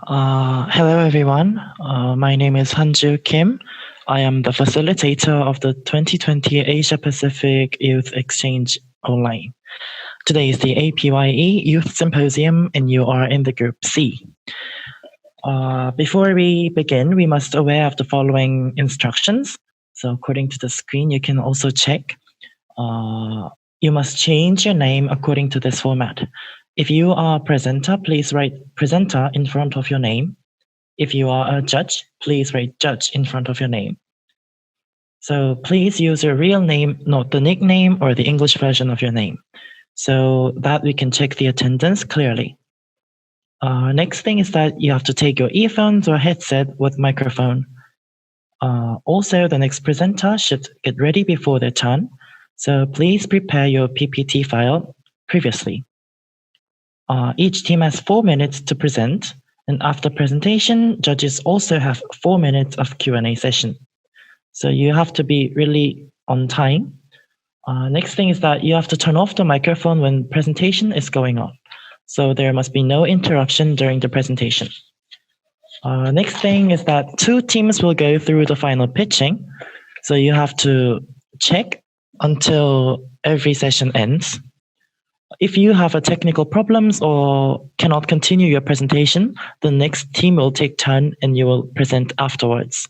Hello, everyone. My name is Hanju Kim. I am the facilitator of the 2020 Asia Pacific Youth Exchange Online. Today is the APYE Youth Symposium, and you are in the Group C. Before we begin, we must aware of the following instructions. So according to the screen, you can also check. You must change your name according to this format. If you are a presenter, please write presenter in front of your name. If you are a judge, please write judge in front of your name. So please use your real name, not the nickname or the English version of your name, so that we can check the attendance clearly. Next thing is that you have to take your earphones or headset with microphone. Also, the next presenter should get ready before their turn. So please prepare your PPT file previously. Each team has 4 minutes to present, and after presentation, judges also have 4 minutes of Q&A session. So you have to be really on time. Next thing is that you have to turn off the microphone when presentation is going on. So there must be no interruption during the presentation. Next thing is that 2 teams will go through the final pitching. So you have to check until every session ends. If you have a technical problems or cannot continue your presentation, the next team will take turn and you will present afterwards.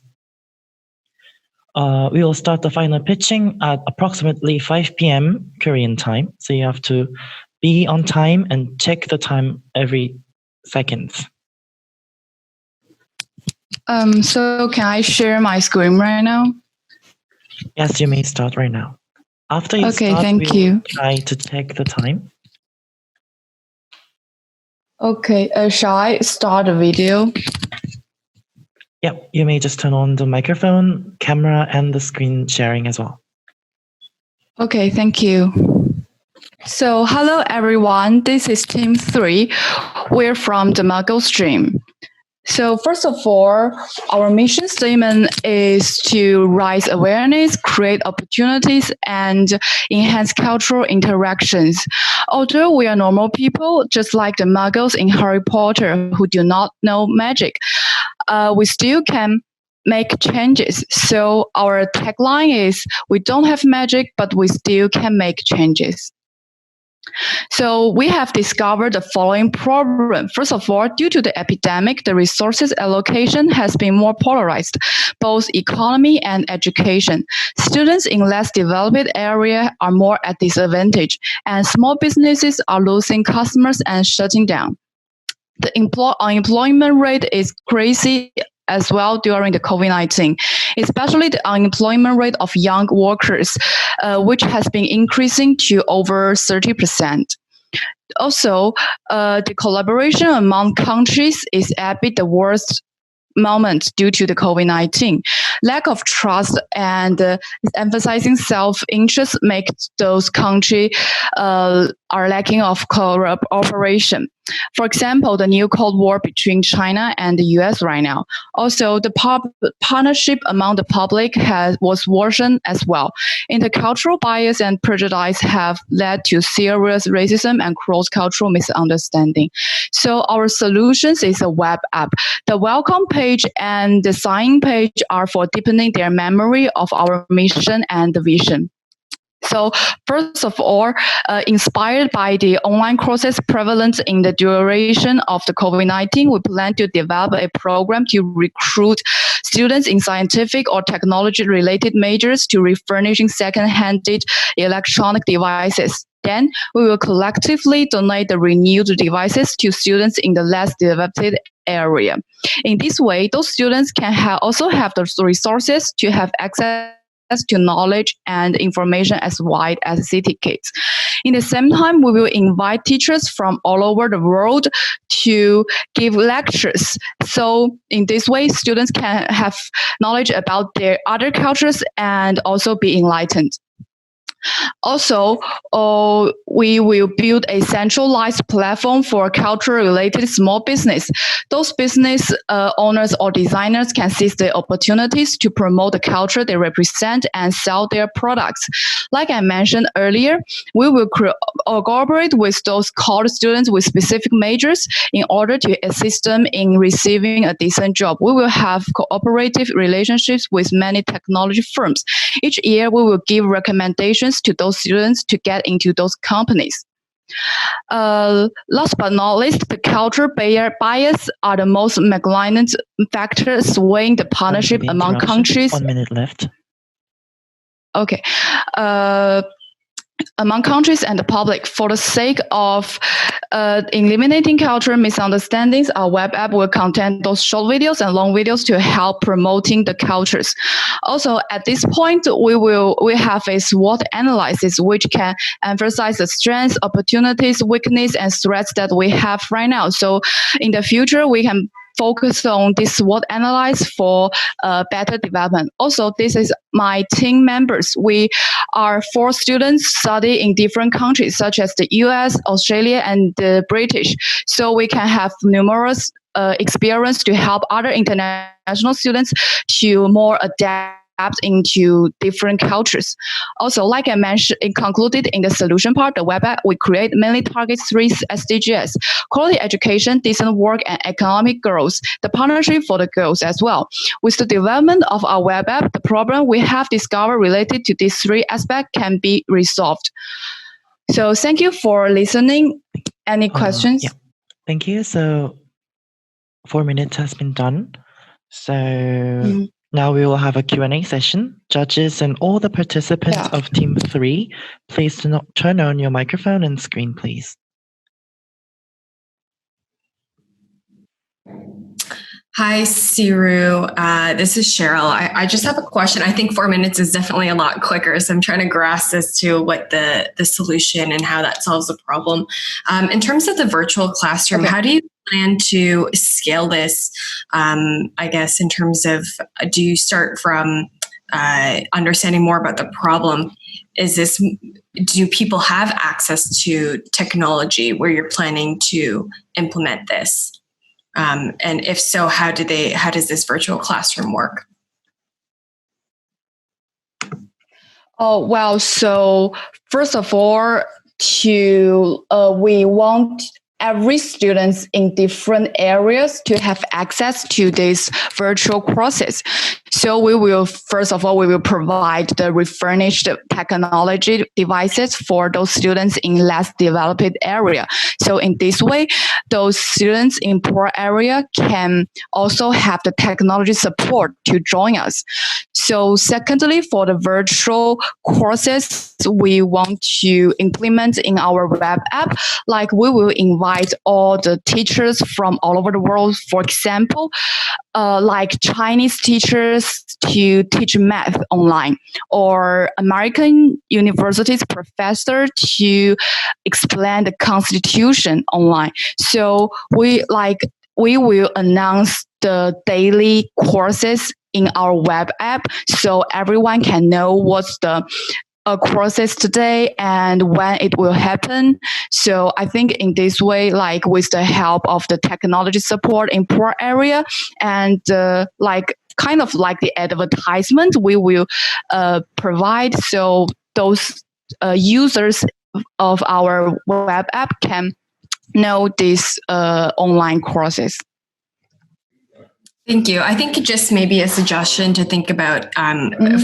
We will start the final pitching at approximately 5 p.m. Korean time. So you have to be on time and check the time every second. So can I share my screen right now? Yes, you may start right now. After you start, thank you. Try to check the time. Okay, shall I start the video? Yeah, you may just turn on the microphone, camera, and the screen sharing as well. Okay, thank you. So, hello everyone, this is Team 3. We're from the Mago stream. So first of all, our mission statement is to raise awareness, create opportunities, and enhance cultural interactions. Although we are normal people, just like the muggles in Harry Potter who do not know magic, we still can make changes. So our tagline is, we don't have magic, but we still can make changes. So we have discovered the following problem. First of all, due to the epidemic, the resources allocation has been more polarized, both economy and education. Students in less developed areas are more at disadvantage, and small businesses are losing customers and shutting down. The unemployment rate is crazy as well during the COVID-19, especially the unemployment rate of young workers, which has been increasing to over 30%. Also, the collaboration among countries is at the worst moment due to the COVID-19. Lack of trust and emphasizing self-interest make those countries are lacking of cooperation. For example, the new Cold War between China and the US right now. Also, the partnership among the public was worsened as well. Intercultural bias and prejudice have led to serious racism and cross-cultural misunderstanding. So our solutions is a web app. The welcome page and the sign page are for deepening their memory of our mission and the vision. So first of all, inspired by the online courses prevalent in the duration of the COVID-19, we plan to develop a program to recruit students in scientific or technology-related majors to refurnishing second-hand electronic devices. Then we will collectively donate the renewed devices to students in the less developed area. In this way, those students can also have the resources to have access to knowledge and information as wide as city kids. In the same time, we will invite teachers from all over the world to give lectures. So in this way, students can have knowledge about their other cultures and also be enlightened. Also, we will build a centralized platform for culture-related small business. Those business owners or designers can seize the opportunities to promote the culture they represent and sell their products. Like I mentioned earlier, we will cooperate with those college students with specific majors in order to assist them in receiving a decent job. We will have cooperative relationships with many technology firms. Each year, we will give recommendations to those students to get into those companies. Last but not least, the culture bias are the most malignant factors swaying the partnership among countries. 1 minute left. Okay. Among countries and the public. For the sake of eliminating cultural misunderstandings, our web app will contain those short videos and long videos to help promoting the cultures. Also, at this point, we have a SWOT analysis which can emphasize the strengths, opportunities, weaknesses, and threats that we have right now. So in the future, we can focus on this SWOT analysis for better development. Also, this is my team members. We are 4 students study in different countries, such as the US, Australia, and the British. So we can have numerous experience to help other international students to more adapt into different cultures. Also, like I mentioned, it concluded in the solution part, the web app, we create mainly targets 3 SDGs: quality education, decent work, and economic growth. The partnership for the girls as well. With the development of our web app, the problem we have discovered related to these 3 aspects can be resolved. So thank you for listening. Any questions? Yeah. Thank you. So 4 minutes has been done. So now we will have a Q&A session. Judges and all the participants of Team 3, please do not turn on your microphone and screen, please. Hi, Siru. This is Cheryl. I just have a question. I think 4 minutes is definitely a lot quicker, so I'm trying to grasp as to what the solution and how that solves the problem. In terms of the virtual classroom, how do you plan to scale this, I guess, in terms of, do you start from understanding more about the problem? Do people have access to technology where you're planning to implement this? And if so, how does this virtual classroom work? Oh, well, so first of all, we want every student in different areas to have access to this virtual courses. So we will provide the refurnished technology devices for those students in less developed area. So in this way, those students in poor area can also have the technology support to join us. So secondly, for the virtual courses, we want to implement in our web app, like we will invite all the teachers from all over the world, for example, like Chinese teachers to teach math online, or American universities professor to explain the Constitution online. So we will announce the daily courses in our web app, so everyone can know what's the courses today and when it will happen. So I think in this way, like with the help of the technology support in poor area and kind of like the advertisement we will provide, so those users of our web app can know these online courses. Thank you. I think just maybe a suggestion to think about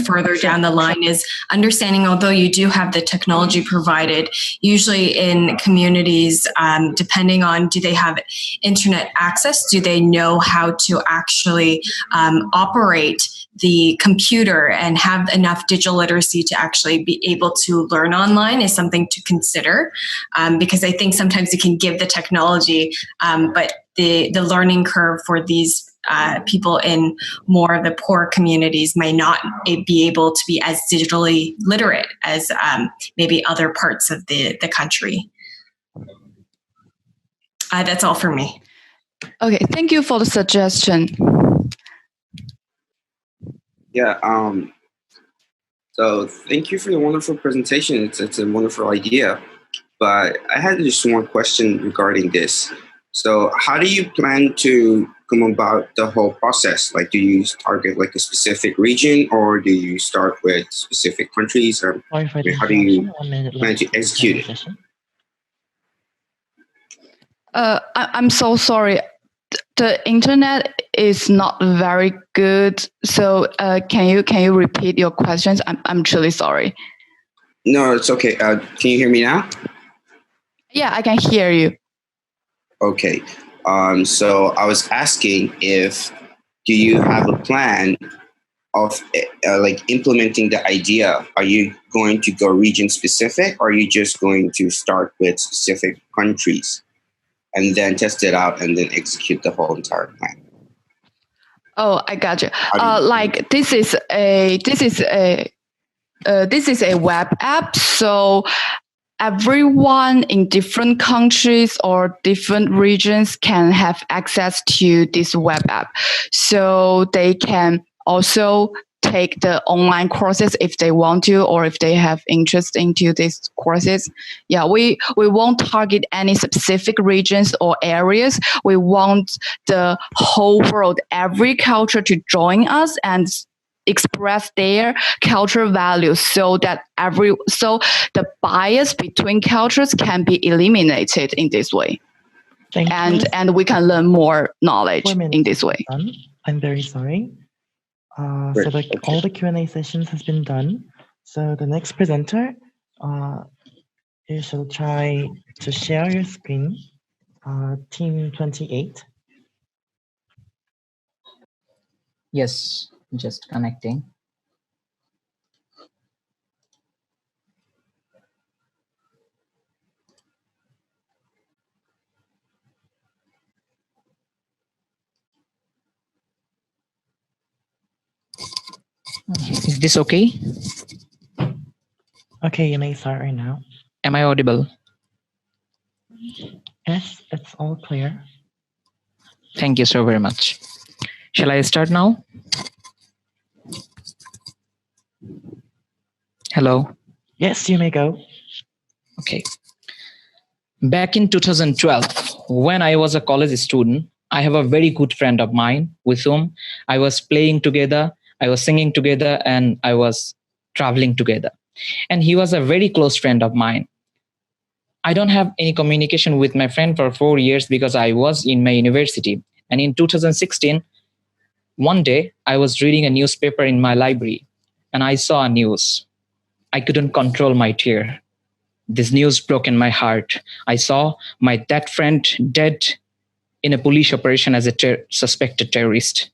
further down the line is understanding, although you do have the technology provided, usually in communities, depending on, do they have internet access? Do they know how to actually operate the computer and have enough digital literacy to actually be able to learn online is something to consider, because I think sometimes you can give the technology, but the learning curve for these people in more of the poor communities may not be able to be as digitally literate as maybe other parts of the country. That's all for me. Okay, thank you for the suggestion. Yeah, So thank you for the wonderful presentation. It's a wonderful idea. But I had just one question regarding this. So how do you plan to come about the whole process? Like, do you target like a specific region, or do you start with specific countries? Or Sorry for the how do you interruption. 1 minute plan left to for the execute Q&A it? session. I'm so sorry. The internet is not very good. So can you repeat your questions? I'm truly sorry. No, it's okay. Can you hear me now? Yeah, I can hear you. Okay. So I was asking if do you have a plan of like implementing the idea? Are you going to go region specific, or are you just going to start with specific countries and then test it out and then execute the whole entire plan? Oh, I got you. Like This is a web app, so everyone in different countries or different regions can have access to this web app. So they can also take the online courses if they want to, or if they have interest into these courses. Yeah, we won't target any specific regions or areas. We want the whole world, every culture to join us and express their cultural values, so that the bias between cultures can be eliminated in this way. Thank you. And we can learn more knowledge 4 minutes in this way. done. I'm very sorry. So all the Q&A sessions has been done. So the next presenter, you shall try to share your screen. Team 28. Yes, just connecting. Is this okay? Okay, you may start right now. Am I audible? Yes, it's all clear. Thank you so very much. Shall I start now? Hello. Yes, you may go. Okay. Back in 2012, when I was a college student, I have a very good friend of mine with whom I was playing together, I was singing together, and I was traveling together. And he was a very close friend of mine. I don't have any communication with my friend for 4 years because I was in my university. And in 2016, one day I was reading a newspaper in my library and I saw a news. I couldn't control my tear. This news broke in my heart. I saw my that friend dead in a police operation as a suspected terrorist.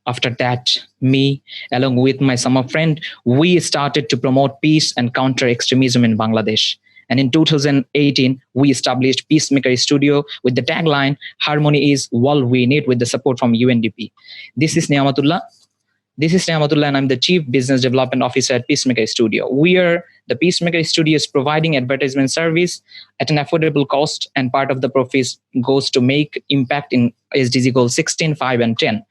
After that, me, along with my summer friend, we started to promote peace and counter extremism in Bangladesh. And in 2018, we established Peacemaker Studio with the tagline, "Harmony is all we need," with the support from UNDP. This is Niamatullah, and I'm the Chief Business Development Officer at Peacemaker Studio. The Peacemaker Studio is providing advertisement service at an affordable cost, and part of the profits goes to make impact in SDG goals 16, 5, and 10.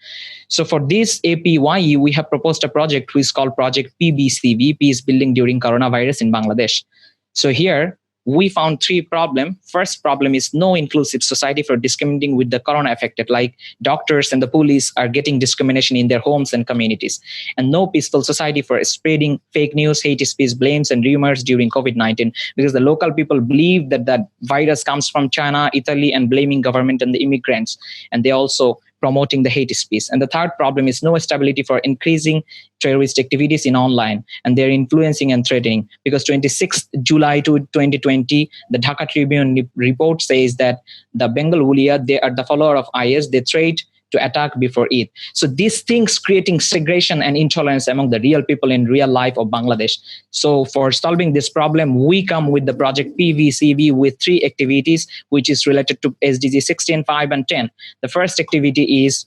So for this APYE, we have proposed a project which is called Project PBCVP, Peace Building During Coronavirus in Bangladesh. So here, we found 3 problems. First problem is no inclusive society for discriminating with the corona affected, like doctors and the police are getting discrimination in their homes and communities. And no peaceful society for spreading fake news, hate speech, blames, and rumors during COVID-19, because the local people believe that that virus comes from China, Italy, and blaming government and the immigrants. And they also promoting the hate speech. And the third problem is no stability for increasing terrorist activities in online, and they're influencing and threatening, because 26th July to 2020, the Dhaka Tribune report says that the Bengal Wulia, they are the follower of IS, they threat to attack before Eid. So these things creating segregation and intolerance among the real people in real life of Bangladesh. So for solving this problem, we come with the project PVCV with 3 activities, which is related to SDG 16, 5, and 10. The first activity is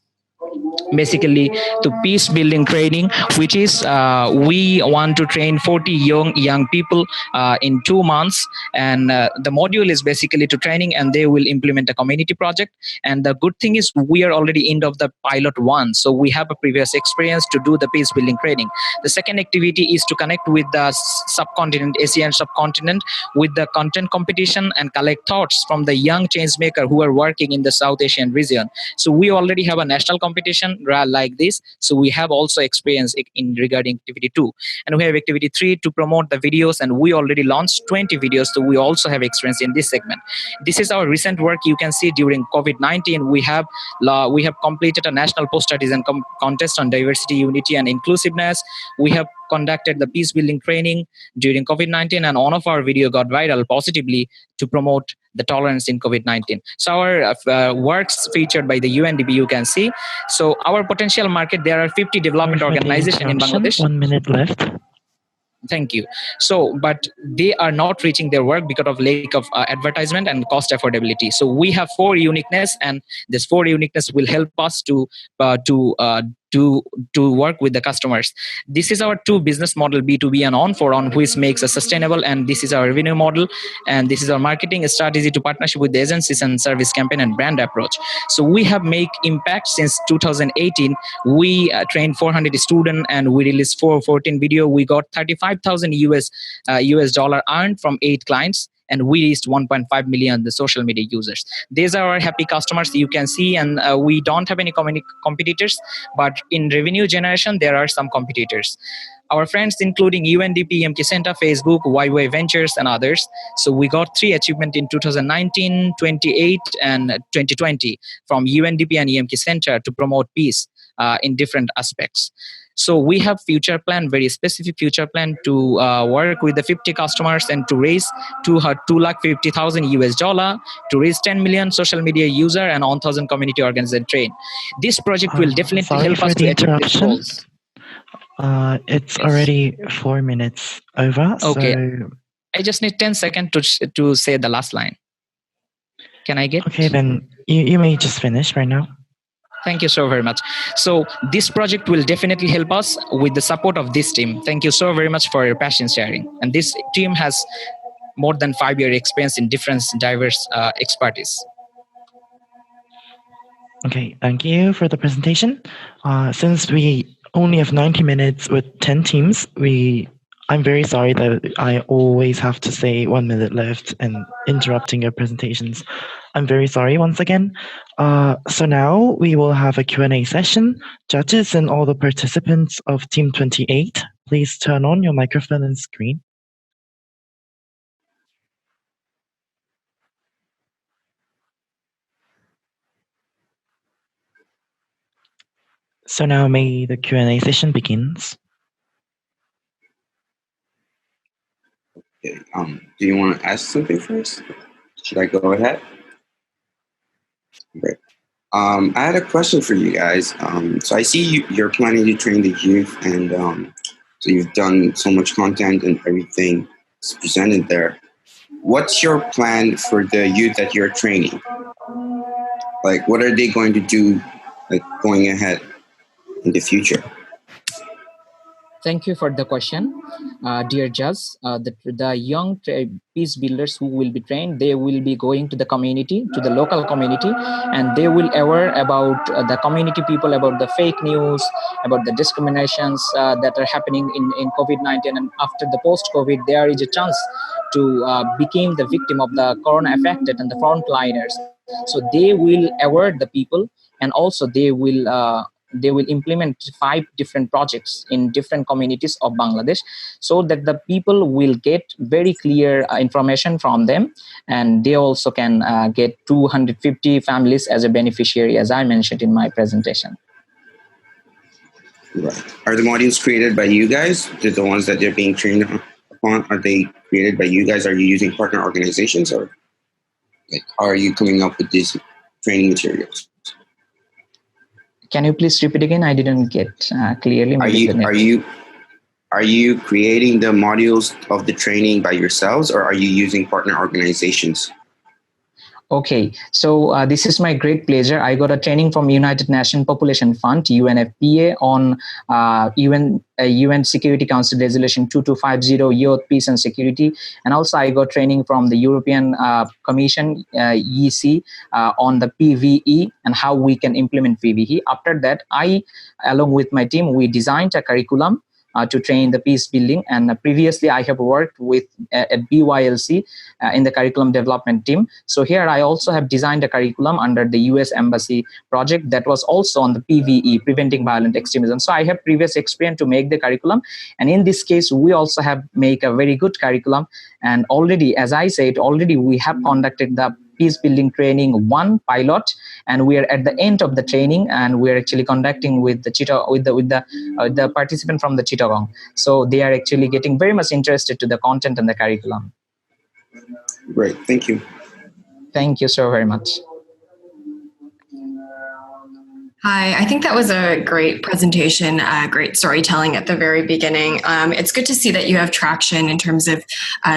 basically to peace building training, which is we want to train 40 young people in 2 months, and the module is basically to training, and they will implement a community project. And the good thing is we are already end of the pilot 1, so we have a previous experience to do the peace building training. The second activity is to connect with the subcontinent, ASEAN subcontinent, with the content competition and collect thoughts from the young change maker who are working in the South Asian region. So we already have a national competition like this, so we have also experience in regarding activity 2. And we have activity 3 to promote the videos, and we already launched 20 videos, so we also have experience in this segment. This is our recent work. You can see during COVID-19 we have completed a national poster design contest on diversity, unity and inclusiveness. We have conducted the peace building training during COVID-19, and one of our video got viral positively to promote the tolerance in COVID-19. So our works featured by the UNDP, you can see. So our potential market, there are 50 development organizations in Bangladesh. 1 minute left. Thank you. So, but they are not reaching their work because of lack of advertisement and cost affordability. So we have 4 uniqueness, and this 4 uniqueness will help us to work with the customers. This is our 2 business model, B2B and on for on, which makes a sustainable, and this is our revenue model, and this is our marketing strategy to partnership with the agencies and service campaign and brand approach. So we have make impact since 2018. We trained 400 students, and we released 14 video. We got 35,000 US dollar earned from 8 clients, and we reached 1.5 million the social media users. These are our happy customers, you can see, and we don't have any competitors, but in revenue generation there are some competitors. Our friends including UNDP, EMK Center, Facebook, YY Ventures and others. So we got 3 achievements in 2019, 28 and 2020 from UNDP and EMK Center to promote peace in different aspects. So we have future plan, very specific future plan to work with the 50 customers and to raise 250,000 US dollar to raise 10 million social media user and 1,000 community organization train. This project will definitely help us to achieve these goals. It's already 4 minutes over. Okay. So I just need 10 seconds to say the last line. Can I get? Okay, then you may just finish right now. Thank you so very much. So this project will definitely help us with the support of this team. Thank you so very much for your passion sharing. And this team has more than 5-year experience in different diverse expertise. Okay, thank you for the presentation. Since we only have 90 minutes with 10 teams, I'm very sorry that I always have to say 1 minute left and interrupting your presentations. I'm very sorry once again. So now we will have a Q&A session. Judges and all the participants of Team 28, please turn on your microphone and screen. So now may the Q&A session begins. Okay, do you want to ask something first? Should I go ahead? Okay. I had a question for you guys. So I see you're planning to train the youth, and so you've done so much content and everything is presented there. What's your plan for the youth that you're training? Like, what are they going to do, like, going ahead in the future? Thank you for the question, dear Judge. The young peace builders who will be trained, they will be going to the community, to the local community, and they will aware about the community people, about the fake news, about the discriminations that are happening in COVID-19. And after the post-COVID, there is a chance to become the victim of the corona affected and the frontliners. So they will aware the people, and also they will implement 5 different projects in different communities of Bangladesh, so that the people will get very clear information from them, and they also can get 250 families as a beneficiary, as I mentioned in my presentation. Right. Are the modules created by you guys? The ones that they're being trained upon, are they created by you guys? Are you using partner organizations, or like, how are you coming up with these training materials? Can you please repeat again? I didn't get clearly. Are you creating the modules of the training by yourselves, or are you using partner organizations? Okay, so this is my great pleasure. I got a training from United Nations Population Fund, UNFPA, on UN Security Council Resolution 2250, Youth, Peace and Security. And also I got training from the European Commission, EC, on the PVE and how we can implement PVE. After that, I, along with my team, we designed a curriculum to train the peace building. And previously, I have worked with at BYLC in the curriculum development team. So here I also have designed a curriculum under the US Embassy project that was also on the PVE, Preventing Violent Extremism. So I have previous experience to make the curriculum. And in this case, we also have make a very good curriculum. And already, as I said, already we have conducted the peace building training 1 pilot, and we are at the end of the training, and we are actually conducting with the the participant from the Chittagong. So they are actually getting very much interested to the content and the curriculum. Great, thank you. Thank you so very much. Hi, I think that was a great presentation, great storytelling at the very beginning. It's good to see that you have traction in terms of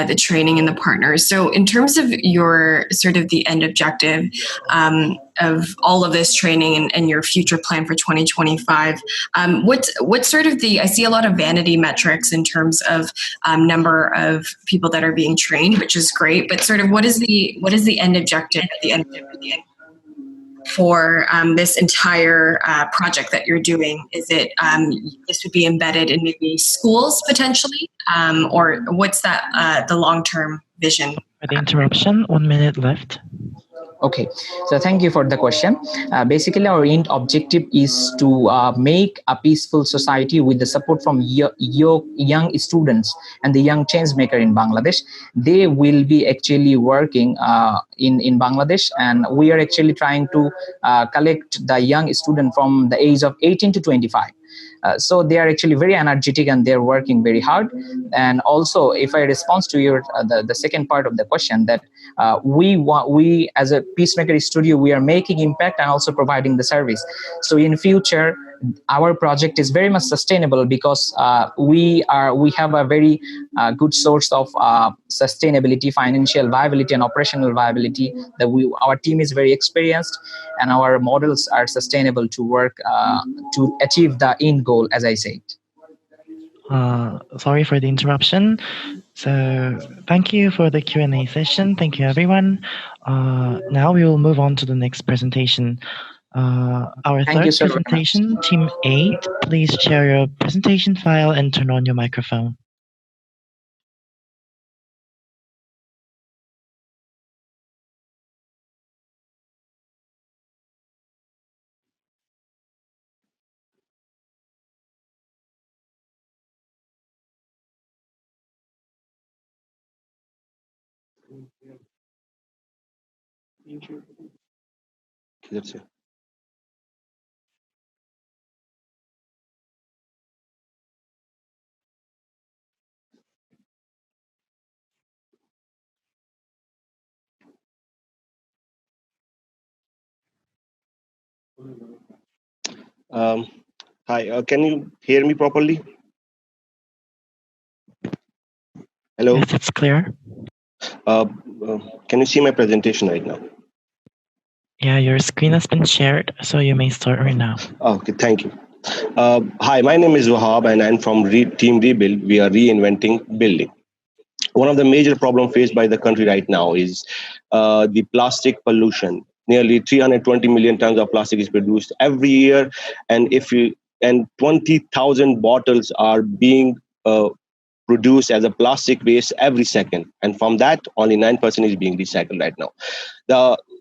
the training and the partners. So in terms of your sort of the end objective of all of this training and your future plan for 2025, what's sort of I see a lot of vanity metrics in terms of number of people that are being trained, which is great, but sort of what is the end objective at the end of the end? For this entire project that you're doing? Is it this would be embedded in maybe schools potentially, or what's that the long-term vision? For the interruption, 1 minute left. Okay, so thank you for the question. Basically, our end objective is to make a peaceful society with the support from young students and the young change maker in Bangladesh. They will be actually working in Bangladesh, and we are actually trying to collect the young student from the age of 18 to 25. So they are actually very energetic and they're working very hard. And also, if I respond to your the second part of the question, that we as a Peacemaker Studio, we are making impact and also providing the service. So in future, our project is very much sustainable because we have a very good source of sustainability, financial viability, and operational viability. That our team is very experienced, and our models are sustainable to work to achieve the end goal, as I said. Sorry for the interruption. So thank you for the Q&A session. Thank you, everyone. Now we will move on to the next presentation. Our third presentation, Team 8, please share your presentation file and turn on your microphone. Hi, can you hear me properly? Hello? Yes, it's clear. Can you see my presentation right now? Yeah, your screen has been shared, so you may start right now. Okay, thank you. Hi, my name is Wahab and I'm from Team Rebuild. We are reinventing building. One of the major problems faced by the country right now is the plastic pollution. Nearly 320 million tons of plastic is produced every year, and 20,000 bottles are being produced as a plastic waste every second, and from that only 9% is being recycled right now.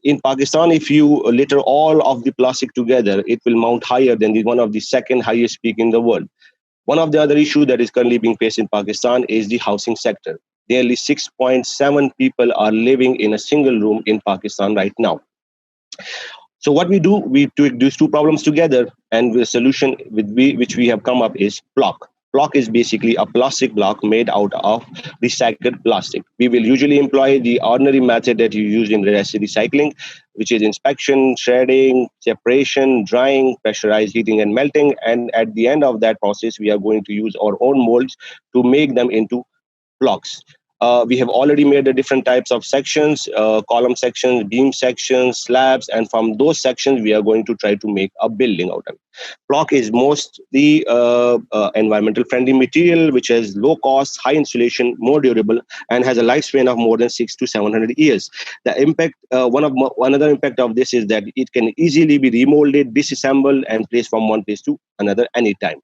In Pakistan, if you litter all of the plastic together, it will mount higher than one of the second highest peak in the world. One of the other issues that is currently being faced in Pakistan is the housing sector. Nearly 6.7 people are living in a single room in Pakistan right now. So what we do, we take these two problems together, and the solution which we have come up is block. Block is basically a plastic block made out of recycled plastic. We will usually employ the ordinary method that you use in recycling, which is inspection, shredding, separation, drying, pressurized heating and melting. And at the end of that process, we are going to use our own molds to make them into blocks. We have already made the different types of sections, column sections, beam sections, slabs, and from those sections, we are going to try to make a building out of it. Block is mostly environmental friendly material, which has low cost, high insulation, more durable, and has a lifespan of more than 600 to 700 years. The impact, another impact of this is that it can easily be remolded, disassembled, and placed from one place to another anytime.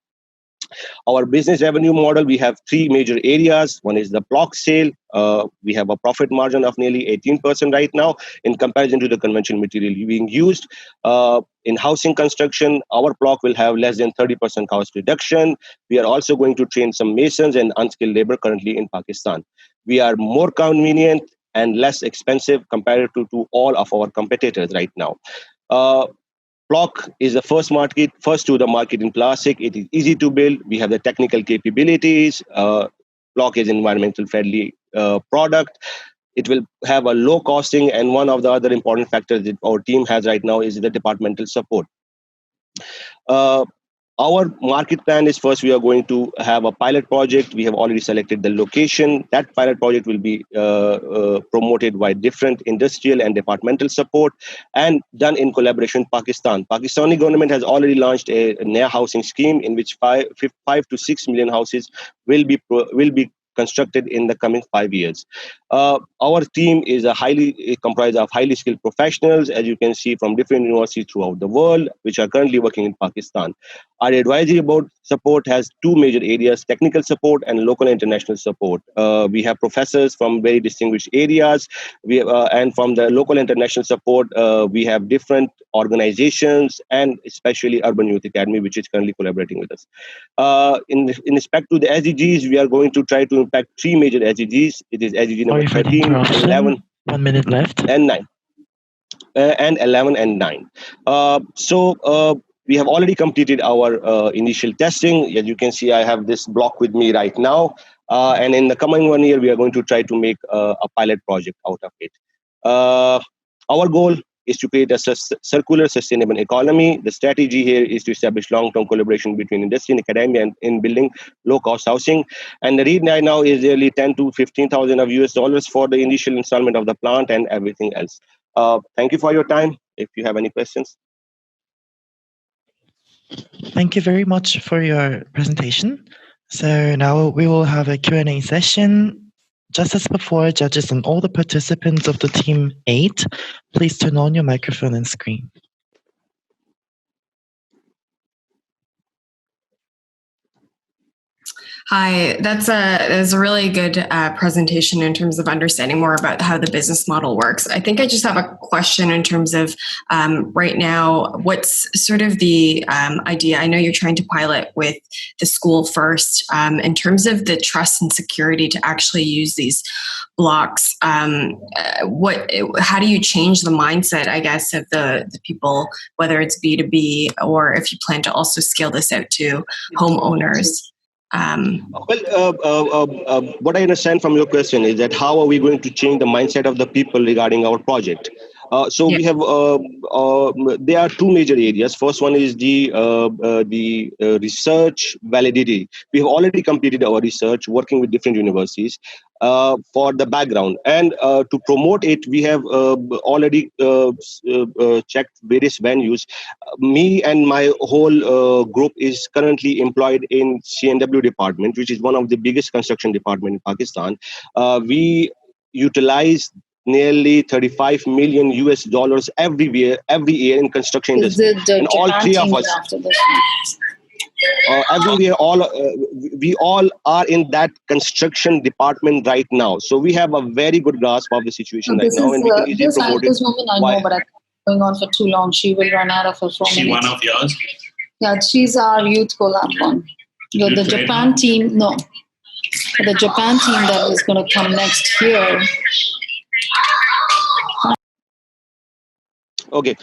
Our business revenue model, we have three major areas. One is the block sale. We have a profit margin of nearly 18% right now in comparison to the conventional material being used. In housing construction, our block will have less than 30% cost reduction. We are also going to train some masons and unskilled labor currently in Pakistan. We are more convenient and less expensive compared to all of our competitors right now. Block is the first to the market in plastic. It is easy to build. We have the technical capabilities. Block is environmental friendly product. It will have a low costing, and one of the other important factors that our team has right now is the departmental support. Our market plan is, first we are going to have a pilot project. We have already selected the location. That pilot project will be promoted by different industrial and departmental support and done in collaboration with Pakistan. Pakistani government has already launched a Naya housing scheme in which 5 to 6 million houses will be constructed in the coming 5 years. Our team is comprised of highly skilled professionals, as you can see, from different universities throughout the world, which are currently working in Pakistan. Our advisory board support has two major areas: technical support and local and international support. We have professors from very distinguished areas. And from the local and international support, we have different organizations and especially Urban Youth Academy, which is currently collaborating with us. In respect to the SDGs, we are going to try to impact three major SDGs. It is SDG number 13, 11, 1 minute left, and 9. And 11 and 9. We have already completed our initial testing. As you can see, I have this block with me right now. And in the coming 1 year, we are going to try to make a pilot project out of it. Our goal is to create a circular, sustainable economy. The strategy here is to establish long-term collaboration between industry and academia and in building low-cost housing. And the need right now is nearly 10 to 15,000 of US dollars for the initial installment of the plant and everything else. Thank you for your time. If you have any questions. Thank you very much for your presentation. So now we will have a Q&A session. Just as before, judges and all the participants of the team 8, please turn on your microphone and screen. Hi, that's a really good presentation in terms of understanding more about how the business model works. I think I just have a question in terms of right now, what's sort of the idea? I know you're trying to pilot with the school first. In terms of the trust and security to actually use these blocks, how do you change the mindset, I guess, of the people, whether it's B2B or if you plan to also scale this out to homeowners? What I understand from your question is that how are we going to change the mindset of the people regarding our project? We have there are two major areas. First one is the research validity. We have already completed our research working with different universities for the background, and to promote it, we have already checked various venues. Me and my whole group is currently employed in CNW department, which is one of the biggest construction department in Pakistan. We utilize nearly 35 million US dollars every year in construction industry. And all three of us, we all are in that construction department right now. So we have a very good grasp of the situation right now, and we can easily promote it. This woman I know, but I'm going on for too long. She will run out of her 4 minutes. She one of yours? Yeah, she's our youth collab one. The Japan team, no. The Japan team that is going to come next year. Okay,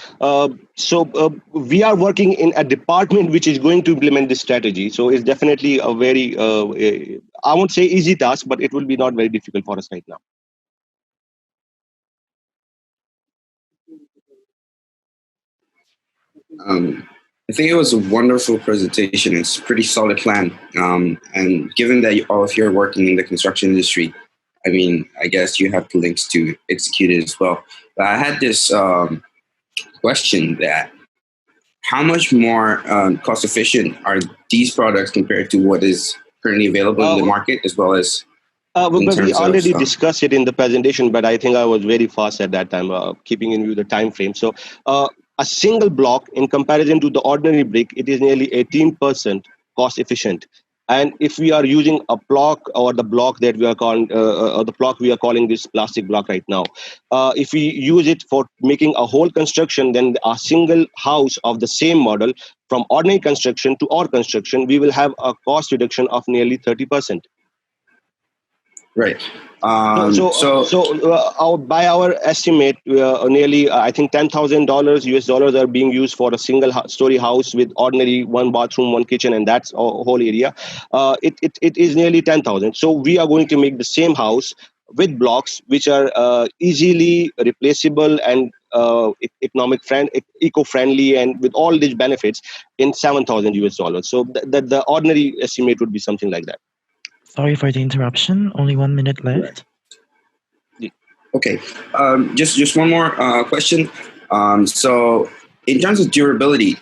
we are working in a department which is going to implement this strategy. So it's definitely a very, I won't say easy task, but it will be not very difficult for us right now. I think it was a wonderful presentation. It's a pretty solid plan. And given that all of you are working in the construction industry, I mean, I guess you have the links to execute it as well. But I had this question that how much more cost efficient are these products compared to what is currently available in the market, as well as but we already discussed it in the presentation, but I think I was very fast at that time, keeping in view the time frame. So a single block in comparison to the ordinary brick, it is nearly 18% cost efficient. And if we are using a block or the block that we are calling, or the block we are calling this plastic block right now, if we use it for making a whole construction, then a single house of the same model from ordinary construction to our construction, we will have a cost reduction of nearly 30%. Right. By our estimate, nearly I think $10,000 US dollars are being used for a single story house with ordinary one bathroom, one kitchen, and that's a whole area. It is nearly 10,000. So we are going to make the same house with blocks which are easily replaceable and eco-friendly, and with all these benefits in 7,000 US dollars. So the ordinary estimate would be something like that. Sorry for the interruption. Only 1 minute left. Okay. Just one more question. So, in terms of durability,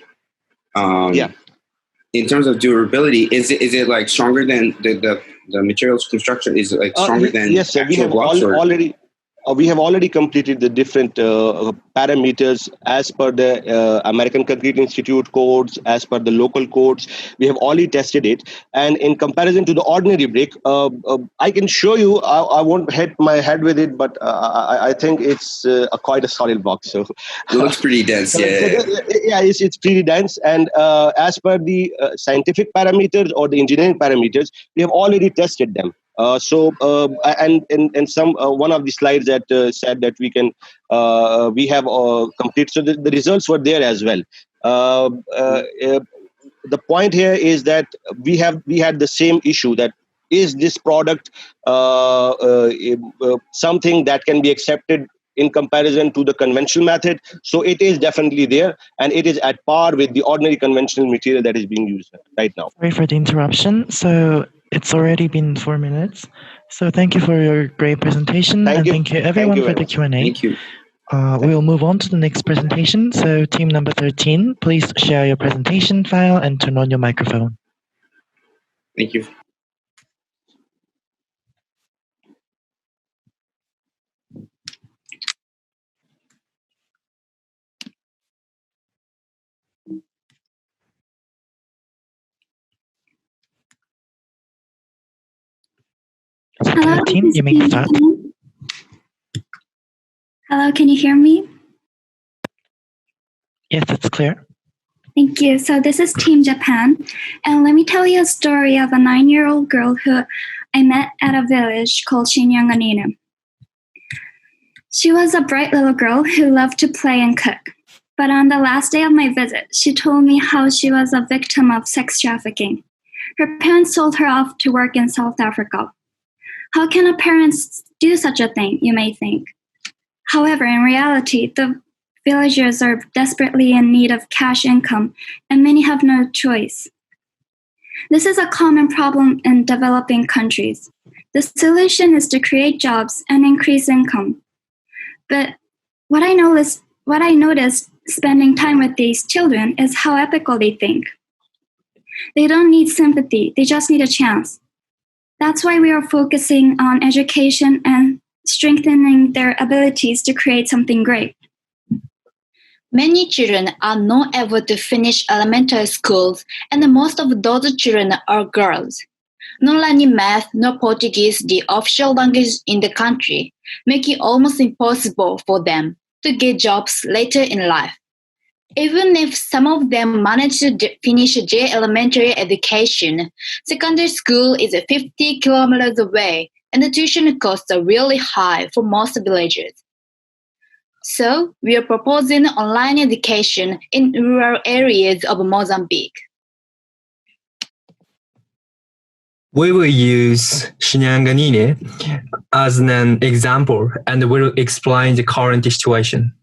in terms of durability, is it like stronger than the materials construction? Is it like stronger than yes, sir. We have already. We have already completed the different parameters as per the American Concrete Institute codes, as per the local codes. We have already tested it. And in comparison to the ordinary brick, I can show you, I won't hit my head with it, but I think it's quite a solid box. So it looks pretty dense, it's pretty dense. And as per the scientific parameters or the engineering parameters, we have already tested them. And some one of the slides that said that we have complete. So the results were there as well. The point here is that we had the same issue, that is this product something that can be accepted in comparison to the conventional method. So it is definitely there, and it is at par with the ordinary conventional material that is being used right now. Sorry for the interruption. So it's already been 4 minutes. So thank you for your great presentation. Thank you everyone for the Q&A. Thank you. We will move on to the next presentation. So team number 13, please share your presentation file and turn on your microphone. Thank you. Hello, team, you may start. Hello, can you hear me? Yes, it's clear. Thank you. So this is Team Japan, and let me tell you a story of a 9-year-old girl who I met at a village called Shinyanganine. She was a bright little girl who loved to play and cook. But on the last day of my visit, she told me how she was a victim of sex trafficking. Her parents sold her off to work in South Africa. How can a parent do such a thing, you may think? However, in reality, the villagers are desperately in need of cash income, and many have no choice. This is a common problem in developing countries. The solution is to create jobs and increase income. But what I noticed spending time with these children is how ethical they think. They don't need sympathy, they just need a chance. That's why we are focusing on education and strengthening their abilities to create something great. Many children are not able to finish elementary schools, and most of those children are girls. Not learning math nor Portuguese, the official language in the country, make it almost impossible for them to get jobs later in life. Even if some of them manage to finish their elementary education, secondary school is 50 kilometers away, and the tuition costs are really high for most villagers. So, we are proposing online education in rural areas of Mozambique. We will use Shinyanganine as an example and will explain the current situation.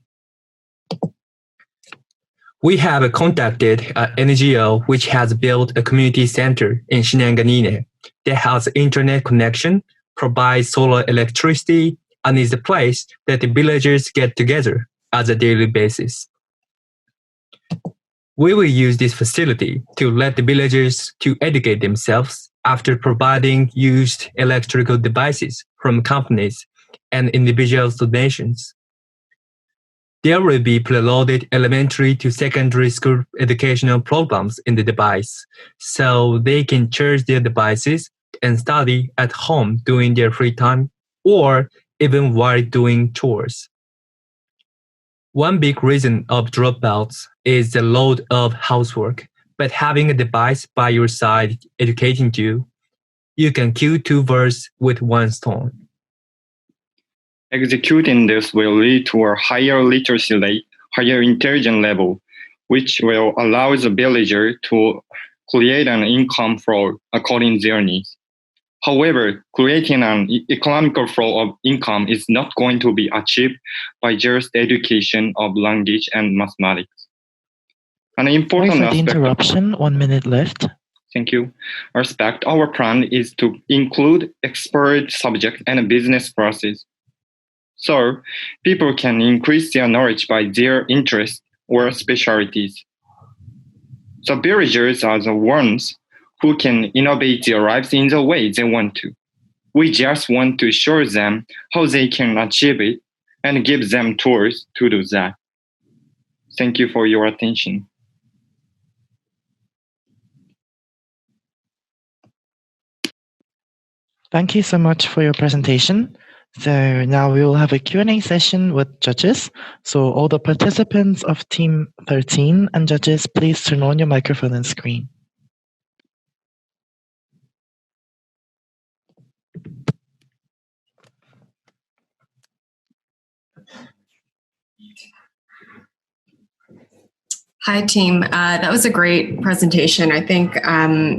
We have contacted an NGO which has built a community center in Shinyanganine that has internet connection, provides solar electricity and is a place that the villagers get together as a daily basis. We will use this facility to let the villagers to educate themselves after providing used electrical devices from companies and individual donations. There will be preloaded elementary to secondary school educational programs in the device, so they can charge their devices and study at home during their free time or even while doing chores. One big reason of dropouts is the load of housework, but having a device by your side educating you, you can kill two birds with one stone. Executing this will lead to a higher literacy rate, higher intelligence level, which will allow the villager to create an income flow according to their needs. However, creating an economical flow of income is not going to be achieved by just education of language and mathematics. An important Sorry for the aspect. interruption. 1 minute left. Thank you. Aspect. Our plan is to include expert subject and business process. So people can increase their knowledge by their interests or specialties. The villagers are the ones who can innovate their lives in the way they want to. We just want to show them how they can achieve it and give them tools to do that. Thank you for your attention. Thank you so much for your presentation. So now we will have a Q&A session with judges. So all the participants of Team 13 and judges, please turn on your microphone and screen. Hi, team. That was a great presentation. I think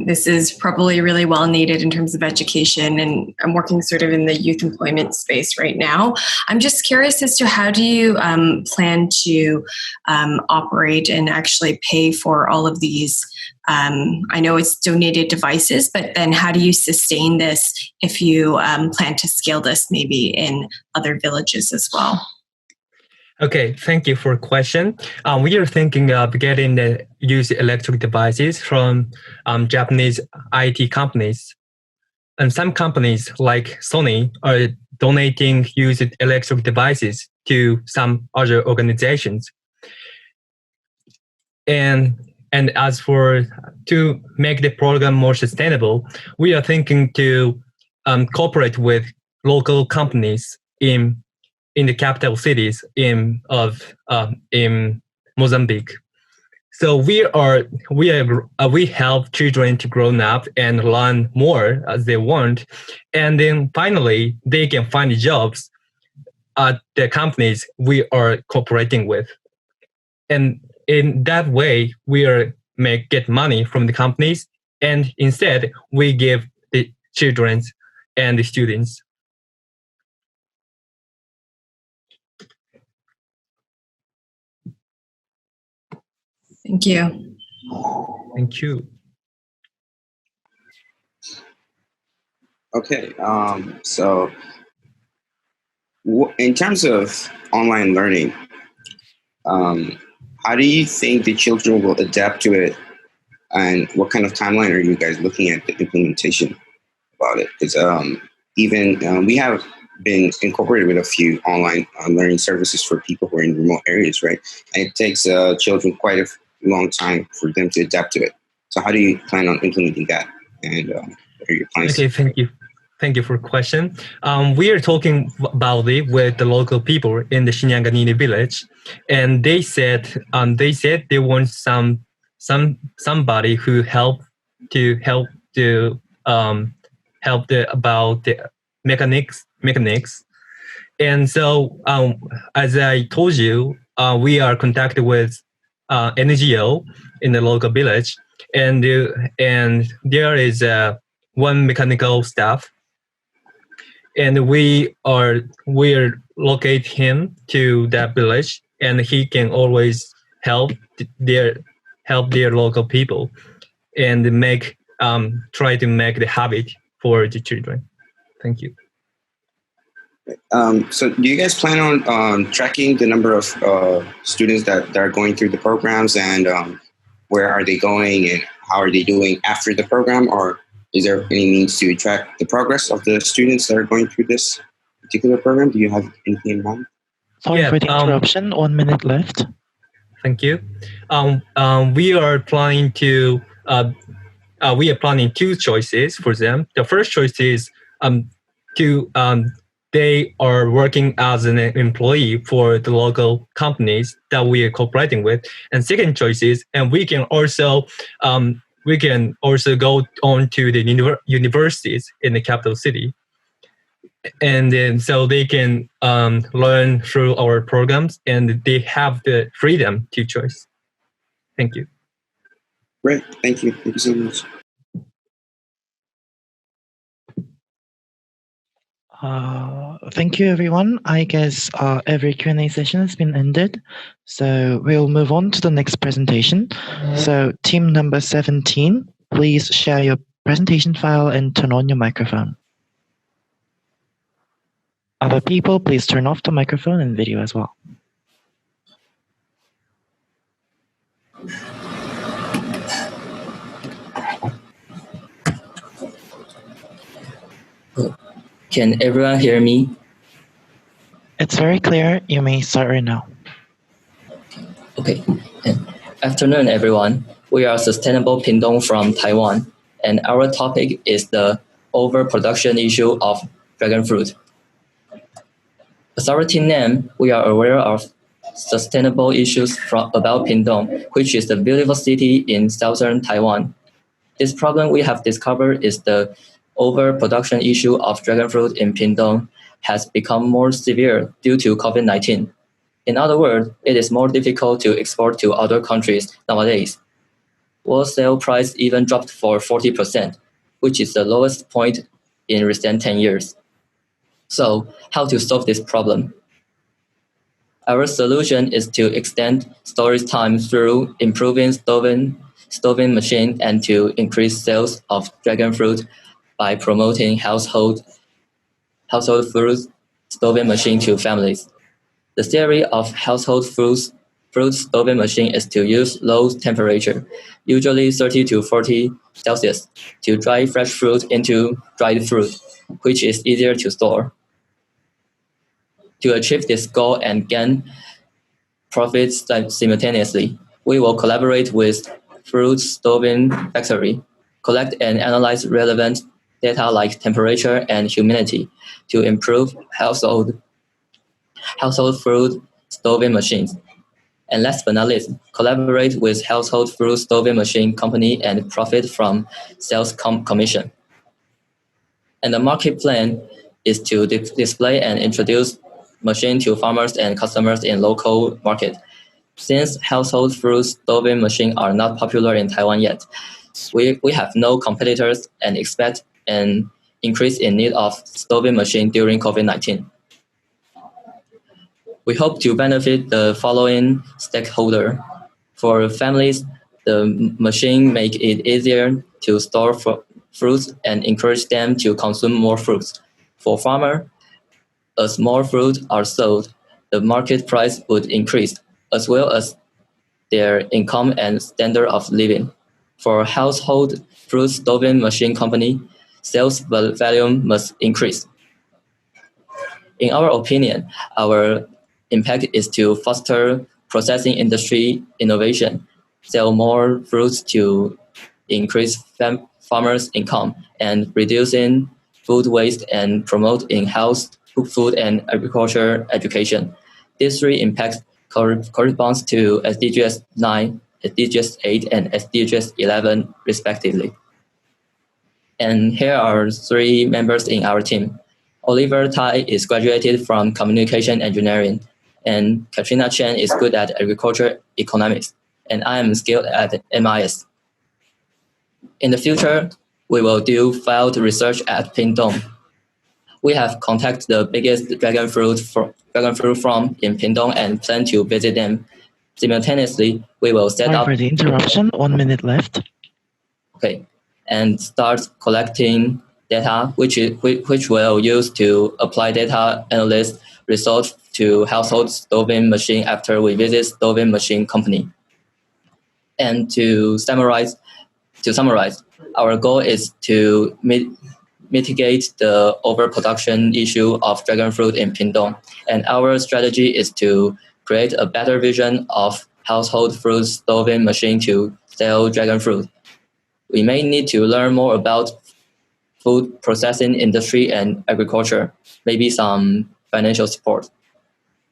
this is probably really well needed in terms of education, and I'm working sort of in the youth employment space right now. I'm just curious as to how do you plan to operate and actually pay for all of these? I know it's donated devices, but then how do you sustain this if you plan to scale this maybe in other villages as well? Okay, thank you for the question. We are thinking of getting the used electric devices from Japanese IT companies. And some companies like Sony are donating used electric devices to some other organizations. And as for to make the program more sustainable, we are thinking to cooperate with local companies in the capital cities in Mozambique. So we help children to grow up and learn more as they want, and then finally they can find jobs at the companies we are cooperating with, and in that way we get money from the companies, and instead we give the children and the students. Thank you. Thank you. Okay, so in terms of online learning, how do you think the children will adapt to it, and what kind of timeline are you guys looking at the implementation about it? Because even we have been incorporated with a few online learning services for people who are in remote areas, right? And it takes children quite a long time for them to adapt to it. So how do you plan on implementing that? And what are your plans? Okay, thank you. Thank you for the question. We are talking about it with the local people in the Shinyanganini village, and they said they want somebody who help about the mechanics. And so as I told you, we are contacted with NGO in the local village, and there is one mechanical staff, and we are locate him to that village, and he can always help their local people and try to make the habit for the children. Thank you. So do you guys plan on tracking the number of students that are going through the programs, and where are they going and how are they doing after the program? Or is there any means to track the progress of the students that are going through this particular program? Do you have anything in mind? Sorry for the interruption. 1 minute left. Thank you. We are planning to two choices for them. The first choice is they are working as an employee for the local companies that we are cooperating with. And second choice is, and we can also go on to the universities in the capital city. And then so they can learn through our programs, and they have the freedom to choose. Thank you. Great. Thank you. Thank you so much. Thank you, everyone. I guess every Q&A session has been ended. So we'll move on to the next presentation. So team number 17, please share your presentation file and turn on your microphone. Other people, please turn off the microphone and video as well. Can everyone hear me? It's very clear. You may start right now. Okay. Afternoon, everyone. We are Sustainable Pingdong from Taiwan, and our topic is the overproduction issue of dragon fruit. As our team name, we are aware of sustainable issues about Pingdong, which is a beautiful city in southern Taiwan. This problem we have discovered is the overproduction issue of dragon fruit in Pingdong has become more severe due to COVID-19. In other words, it is more difficult to export to other countries nowadays. Wholesale price even dropped for 40%, which is the lowest point in recent 10 years. So, how to solve this problem? Our solution is to extend storage time through improving stoving machine and to increase sales of dragon fruit by promoting household fruit stoving machine to families. The theory of household fruit stoving machine is to use low temperature, usually 30 to 40 Celsius, to dry fresh fruit into dried fruit, which is easier to store. To achieve this goal and gain profits simultaneously, we will collaborate with fruit stoving factory, collect and analyze relevant data like temperature and humidity to improve household fruit stoving machines. And last but not least, collaborate with household fruit stoving machine company and profit from sales commission. And the market plan is to display and introduce machine to farmers and customers in local market. Since household fruit stoving machines are not popular in Taiwan yet, we have no competitors and expect an increase in need of stoving machine during COVID-19. We hope to benefit the following stakeholder. For families, the machine make it easier to store fruits and encourage them to consume more fruits. For farmer, as more fruit are sold, the market price would increase, as well as their income and standard of living. For household fruit stoving machine company, sales volume must increase. In our opinion, our impact is to foster processing industry innovation, sell more fruits to increase farmers' income, and reducing food waste and promote in-house food and agriculture education. These three impacts corresponds to SDGs 9, SDGs 8, and SDGs 11, respectively. And here are three members in our team. Oliver Tai is graduated from communication engineering, and Katrina Chen is good at agriculture economics, and I am skilled at MIS. In the future, we will do field research at Pingdong. We have contacted the biggest dragon fruit farm in Pingdong and plan to visit them. Simultaneously, we will set up... Sorry for the interruption, 1 minute left. Okay, and start collecting data, which we'll use to apply data analyst results to household stoving machine after we visit stoving machine company. And to summarize, our goal is to mitigate the overproduction issue of dragon fruit in Pingdong. And our strategy is to create a better vision of household fruit stoving machine to sell dragon fruit. We may need to learn more about food processing industry and agriculture, maybe some financial support.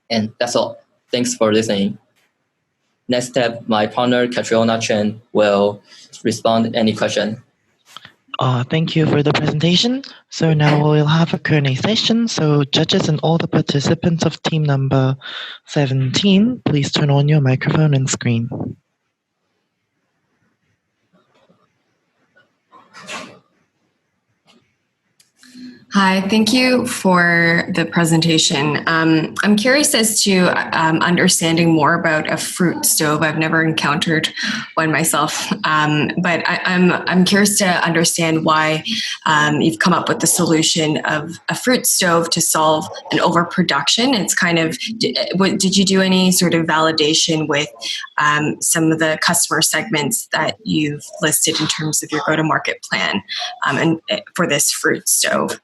And that's all. Thanks for listening. Next step, my partner, Catriona Chen, will respond to any question. Thank you for the presentation. So now we'll have a Q&A session. So judges and all the participants of team number 17, please turn on your microphone and screen. Hi, thank you for the presentation. I'm curious as to understanding more about a fruit stove. I've never encountered one myself, but I'm curious to understand why you've come up with the solution of a fruit stove to solve an overproduction. It's kind of, did you do any sort of validation with some of the customer segments that you've listed in terms of your go-to-market plan and for this fruit stove?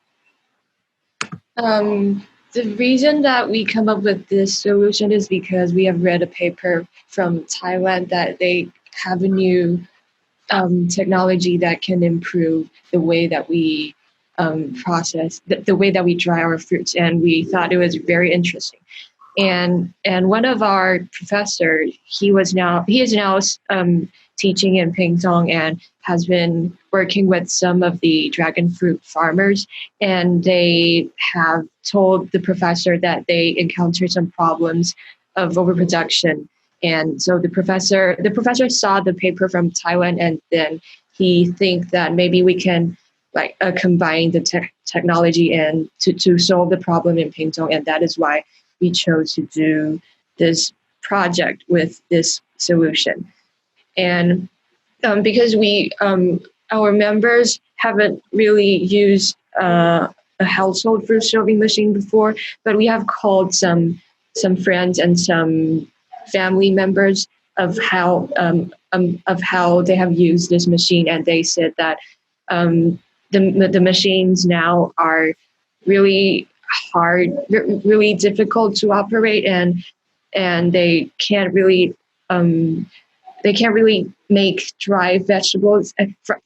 The reason that we come up with this solution is because we have read a paper from Taiwan that they have a new technology that can improve the way that we process, the way that we dry our fruits, and we thought it was very interesting. And one of our professors, he is now teaching in Pingdong and has been working with some of the dragon fruit farmers, and they have told the professor that they encountered some problems of overproduction. And so the professor saw the paper from Taiwan, and then he thinks that maybe we can combine the technology and to solve the problem in Pingdong, and that is why we chose to do this project with this solution. And because our members haven't really used a household fruit stoving machine before, but we have called some friends and some family members of how they have used this machine, and they said that the machines now are really hard, really difficult to operate, and they can't really make dry vegetables,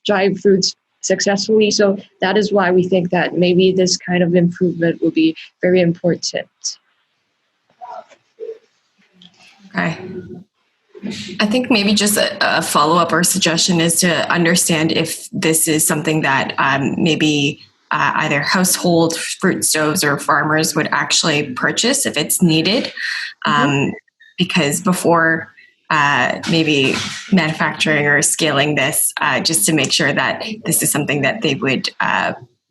dry fruits successfully. So that is why we think that maybe this kind of improvement will be very important. Okay. I think maybe just a follow-up or suggestion is to understand if this is something that maybe either household fruit stoves or farmers would actually purchase if it's needed. Because before maybe manufacturing or scaling this, just to make sure that this is something that they would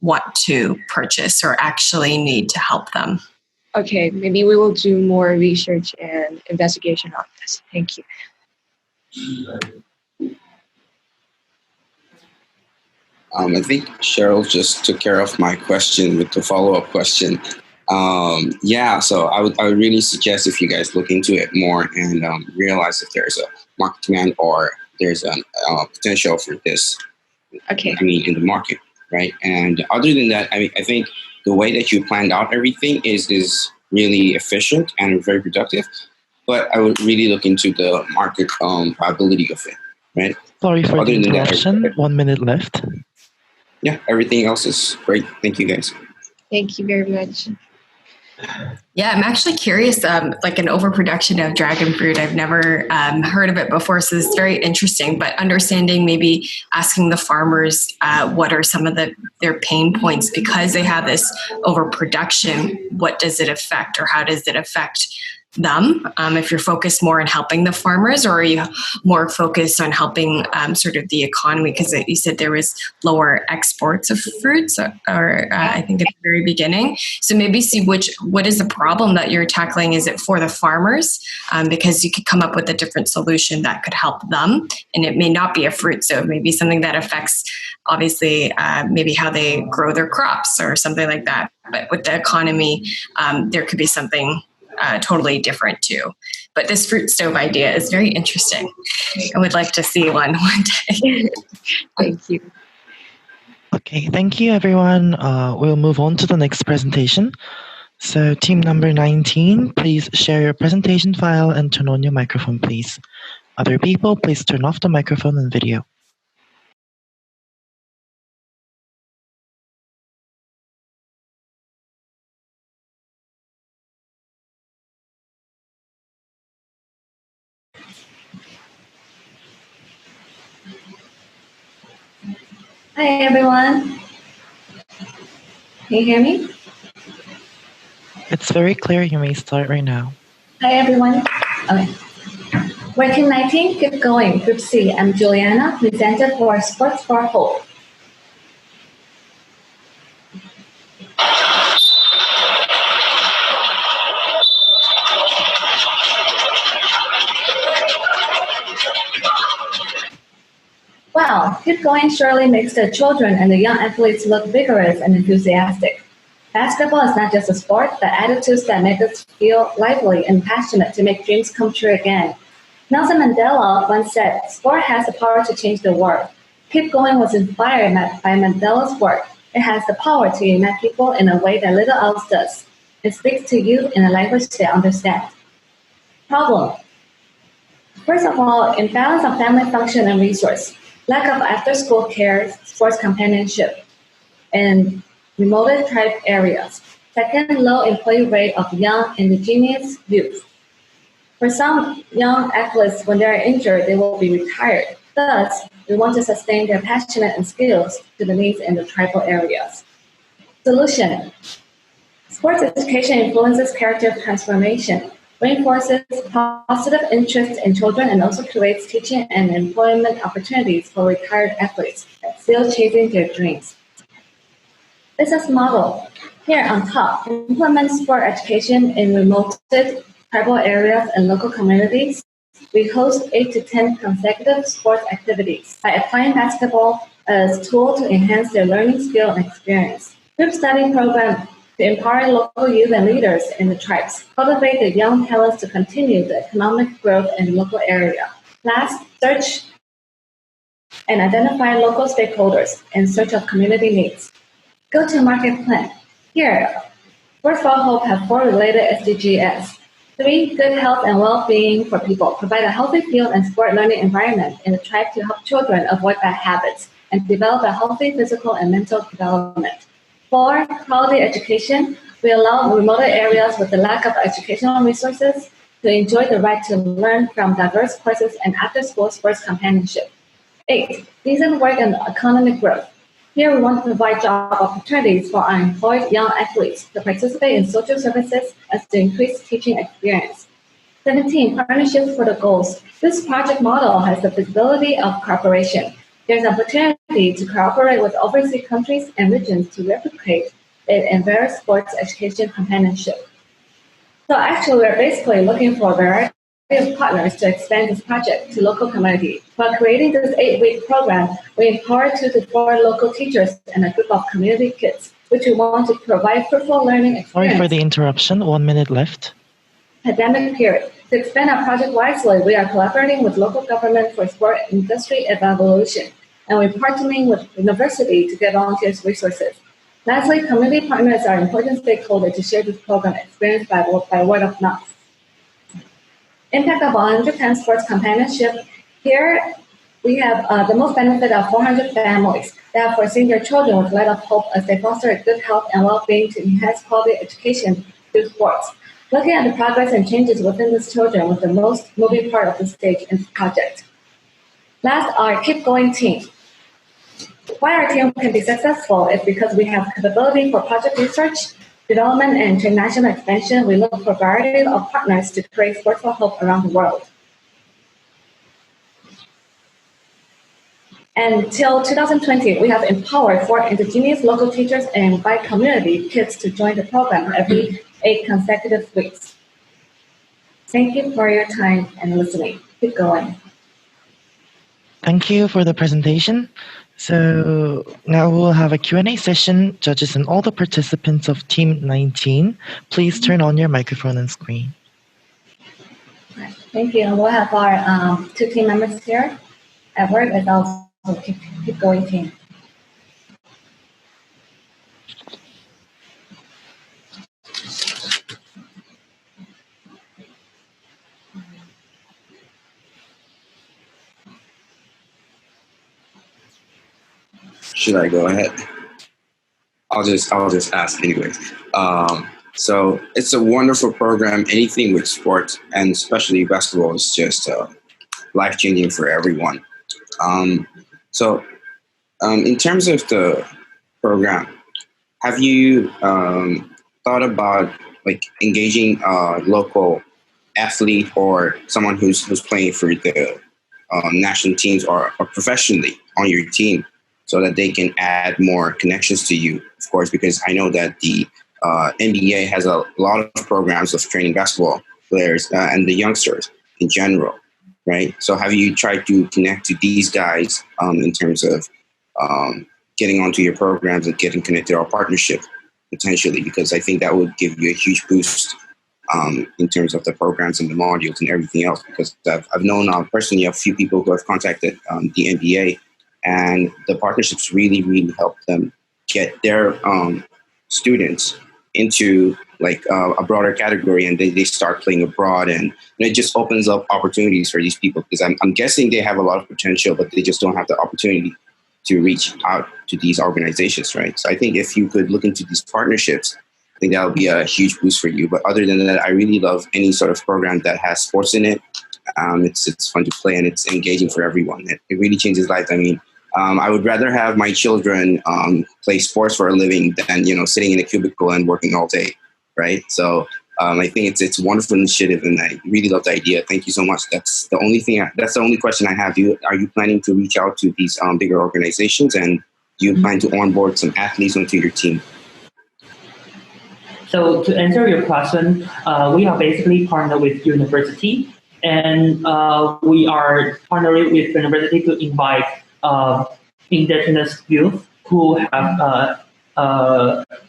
want to purchase or actually need to help them. Okay, maybe we will do more research and investigation on this. Thank you. I think Cheryl just took care of my question with the follow-up question. So I would really suggest if you guys look into it more and realize if there's a market demand or there's a potential for this. Okay. In the market, right? And other than that, I think the way that you planned out everything is really efficient and very productive. But I would really look into the market probability of it, right? Sorry for the interruption. 1 minute left. Yeah, everything else is great. Thank you, guys. Thank you very much. Yeah, I'm actually curious, like an overproduction of dragon fruit. I've never heard of it before, so it's very interesting. But understanding, maybe asking the farmers what are some of their pain points because they have this overproduction. What does it affect, or how does it affect them? If you're focused more on helping the farmers, or are you more focused on helping sort of the economy? Because you said there was lower exports of fruits, or I think at the very beginning. So maybe see what is the problem that you're tackling? Is it for the farmers? Because you could come up with a different solution that could help them, and it may not be a fruit. So it may be something that affects, obviously, maybe how they grow their crops or something like that. But with the economy, there could be something totally different too. But this fruit stove idea is very interesting. I would like to see one day. Thank you. Okay, thank you, everyone. We'll move on to the next presentation. So team number 19, please share your presentation file and turn on your microphone, please. Other people, please turn off the microphone and video. Hi, everyone. Can you hear me? It's very clear. You may start right now. Hi, everyone. Okay. We're Team 19, keep going. Group C, I'm Juliana, presenter for Sports for Hope. Wow, keep going surely makes the children and the young athletes look vigorous and enthusiastic. Basketball is not just a sport, but attitudes that make us feel lively and passionate to make dreams come true again. Nelson Mandela once said, sport has the power to change the world. Keep Going was inspired by Mandela's work. It has the power to unite people in a way that little else does. It speaks to youth in a language they understand. Problem. First of all, imbalance of family function and resource. Lack of after-school care, sports companionship, and remote tribe areas. Second, low employee rate of young indigenous youth. For some young athletes, when they are injured, they will be retired. Thus, we want to sustain their passion and skills to the needs in the tribal areas. Solution. Sports education influences character transformation, reinforces positive interest in children, and also creates teaching and employment opportunities for retired athletes still chasing their dreams. Business model. Here on top, implement sport education in remote tribal areas and local communities. We host 8 to 10 consecutive sports activities by applying basketball as a tool to enhance their learning skill and experience. Group study program to empower local youth and leaders in the tribes, cultivate the young talents to continue the economic growth in the local area. Last, search and identify local stakeholders in search of community needs. Go-to-market plan. Here, Sport for Hope have 4 related SDGs. 3, good health and well-being for people. Provide a healthy field and sport learning environment in the tribe to help children avoid bad habits and develop a healthy physical and mental development. 4, quality education. We allow remote areas with the lack of educational resources to enjoy the right to learn from diverse courses and after-school sports companionship. 8, decent work and economic growth. Here we want to provide job opportunities for our employed young athletes to participate in social services as to increase teaching experience. 17, partnerships for the goals. This project model has the visibility of cooperation. There's opportunity to cooperate with overseas countries and regions to replicate it in various sports education companionship. So actually, we're basically looking for a variety of partners to expand this project to local community. While creating this 8-week program, we empower 2 to 4 local teachers and a group of community kids, which we want to provide fruitful learning experience. Sorry for the interruption. 1 minute left. Pandemic period. To expand our project wisely, we are collaborating with local government for sport industry evaluation, and we're partnering with university to get volunteers resources. Lastly, community partners are important stakeholders to share this program experience by word of mouth. Impact of 110 sports companionship. Here, we have the most benefit of 400 families that have foreseen their children with light of hope as they foster a good health and well-being to enhance quality education through sports. Looking at the progress and changes within these children was the most moving part of the stage in this project. Last, our Keep Going team. Why our team can be successful is because we have capability for project research, development and international expansion, we look for a variety of partners to create sports for hope around the world. Until 2020, we have empowered 4 indigenous local teachers and by community kids to join the program every 8 consecutive weeks. Thank you for your time and listening. Keep going. Thank you for the presentation. So now we'll have a Q&A session. Judges and all the participants of Team 19, please turn on your microphone and screen. Thank you. We'll have our 2 team members here. Edward is also keep going team. Should I go ahead? I'll just ask anyways. So it's a wonderful program. Anything with sports and especially basketball is just life-changing for everyone. In terms of the program, have you thought about like engaging a local athlete or someone who's playing for the national teams or professionally on your team, so that they can add more connections to you, of course, because I know that the NBA has a lot of programs of training basketball players and the youngsters in general, right? So have you tried to connect to these guys in terms of getting onto your programs and getting connected to our partnership potentially? Because I think that would give you a huge boost in terms of the programs and the modules and everything else, because I've known personally a few people who have contacted the NBA, and the partnerships really, really help them get their students into like a broader category, and they start playing abroad, and it just opens up opportunities for these people, because I'm guessing they have a lot of potential, but they just don't have the opportunity to reach out to these organizations, right? So I think if you could look into these partnerships, I think that would be a huge boost for you. But other than that, I really love any sort of program that has sports in it. It's fun to play, and it's engaging for everyone. It really changes lives. I mean, I would rather have my children play sports for a living than sitting in a cubicle and working all day, right? So I think it's a wonderful initiative, and I really love the idea. Thank you so much. That's the only thing. That's the only question I have. Are you planning to reach out to these bigger organizations, and do you plan to onboard some athletes onto your team? So to answer your question, we are basically partnered with university, and we are partnering with university to invite indigenous youth who have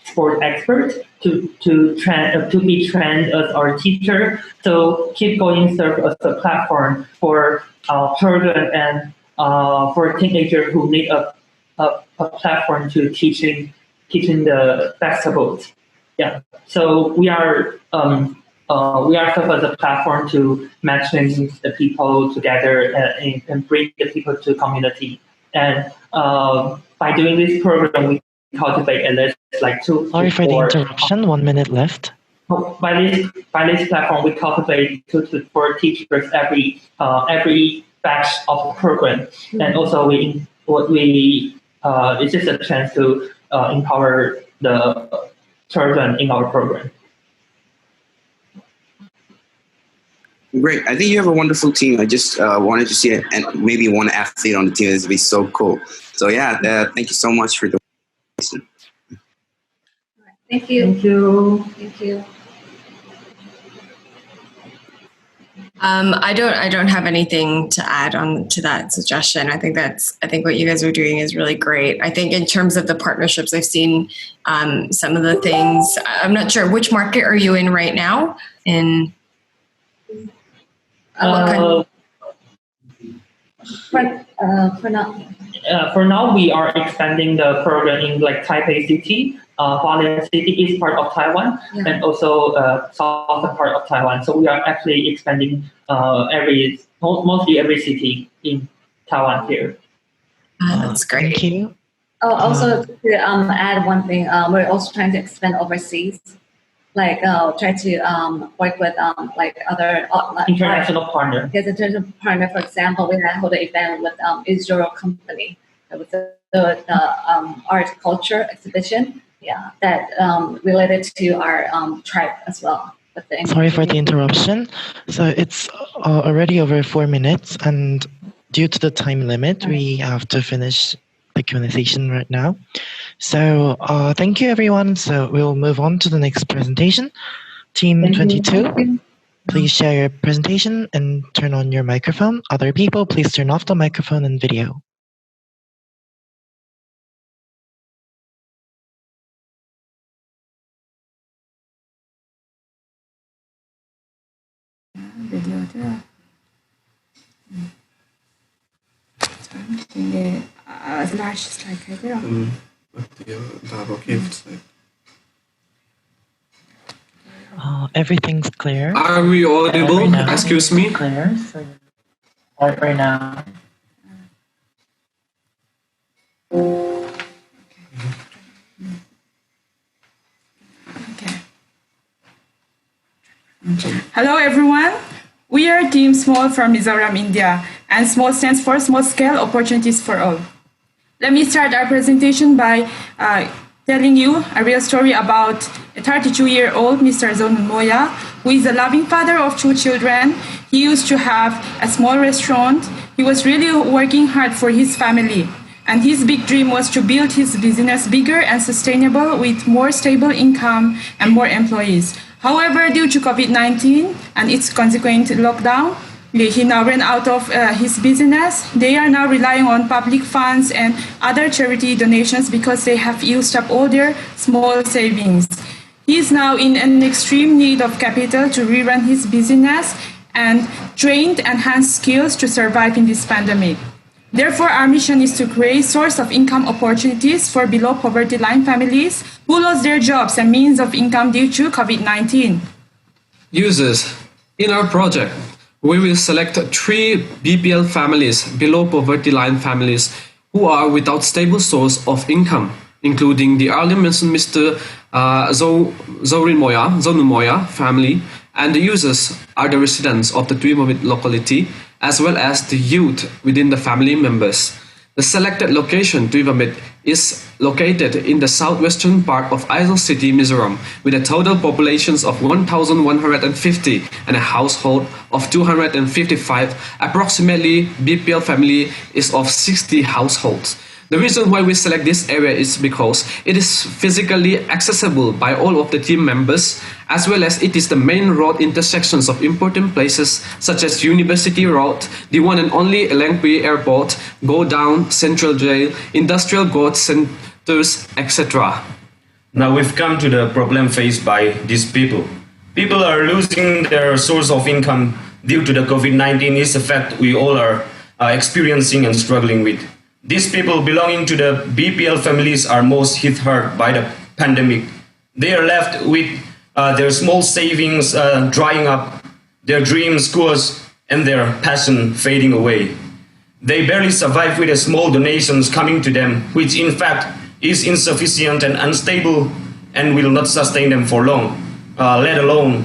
sport expert to be trained as our teacher. So Keep Going serve as a platform for children and for teenagers who need a platform to teaching the basketball. Yeah. So we are serve as a platform to matching the people together and bring the people to community. And by doing this program, we cultivate at least like 2. Sorry for the interruption. 1 minute left. By this platform, we cultivate 2 to 4 teachers every batch of the program, and also it's just a chance to empower the children in our program. Great. I think you have a wonderful team. I just wanted to see it, and maybe one athlete on the team. This would be so cool. So yeah, thank you so much for the listen. Thank you. Thank you. Thank you. I don't have anything to add on to that suggestion. I think what you guys are doing is really great. I think in terms of the partnerships, I've seen some of the things. I'm not sure, which market are you in right now? In For now, we are expanding the program in like Taipei City. Hualien City is part of Taiwan, and also southern part of Taiwan. So we are actually expanding mostly every city in Taiwan here. That's great. Thank you. Oh, also to add one thing, we're also trying to expand overseas. Like try to work with like other international partner. Yes, international partner. For example, we had hold an event with Israel company. It was the art culture exhibition. yeah, that related to our tribe as well. Sorry for the interruption. So it's already over 4 minutes, and due to the time limit, we have to finish the Q&A session right now. So thank you, everyone. So we'll move on to the next presentation. Team 22, please share your presentation and turn on your microphone. Other people, please turn off the microphone and video. Video죠. Şimdi large slide kaydırıyor. Everything's clear. Are we audible? Excuse me. Clear. So right now. Hello everyone, we are Team Small from Mizoram, India, and SMALL stands for Small Scale Opportunities for All. Let me start our presentation by telling you a real story about a 32-year-old Mr. Zonun Moya, who is a loving father of 2 children. He used to have a small restaurant. He was really working hard for his family, and his big dream was to build his business bigger and sustainable with more stable income and more employees. However, due to COVID-19 and its consequent lockdown, he now ran out of his business. They are now relying on public funds and other charity donations because they have used up all their small savings. He is now in an extreme need of capital to rerun his business and trained enhanced skills to survive in this pandemic. Therefore, our mission is to create source of income opportunities for below poverty line families who lost their jobs and means of income due to COVID-19. Users, in our project, we will select 3 BPL families, below poverty line families, who are without stable source of income, including the earlier mentioned Mr. Zonun Moya family, and the users are the residents of the Tuimavit locality, as well as the youth within the family members. The selected location, Tuimavit, is located in the southwestern part of Aizawl City, Mizoram, with a total population of 1,150 and a household of 255. Approximately, BPL family is of 60 households. The reason why we select this area is because it is physically accessible by all of the team members, as well as it is the main road intersections of important places such as University Road, the one and only Elangpui Airport, Go Down, Central Jail, Industrial Growth Centers, etc. Now we've come to the problem faced by these people. People are losing their source of income due to the COVID-19 effect we all are experiencing and struggling with. These people belonging to the BPL families are most hit hard by the pandemic. They are left with their small savings drying up, their dreams, goals, and their passion fading away. They barely survive with the small donations coming to them, which in fact is insufficient and unstable and will not sustain them for long, let alone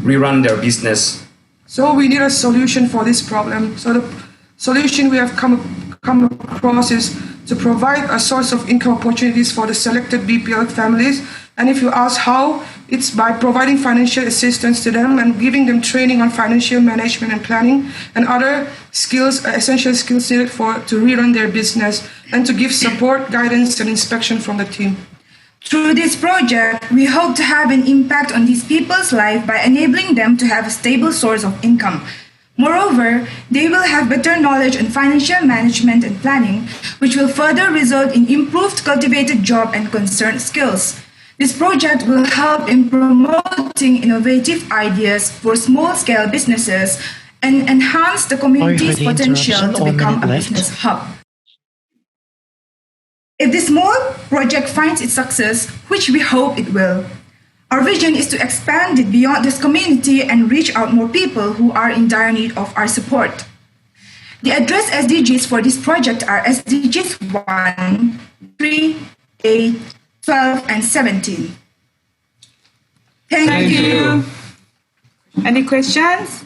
rerun their business. So we need a solution for this problem. So the solution we have come across is to provide a source of income opportunities for the selected BPL families. And if you ask how, it's by providing financial assistance to them and giving them training on financial management and planning and other skills, essential skills needed to rerun their business, and to give support, guidance, and inspection from the team. Through this project, we hope to have an impact on these people's life by enabling them to have a stable source of income. Moreover, they will have better knowledge on financial management and planning, which will further result in improved cultivated job and concerned skills. This project will help in promoting innovative ideas for small-scale businesses and enhance the community's potential to become a business hub. If this small project finds its success, which we hope it will, our vision is to expand it beyond this community and reach out more people who are in dire need of our support. The addressed SDGs for this project are SDGs 1, 3, 8, 12, and 17. Thank you. Any questions?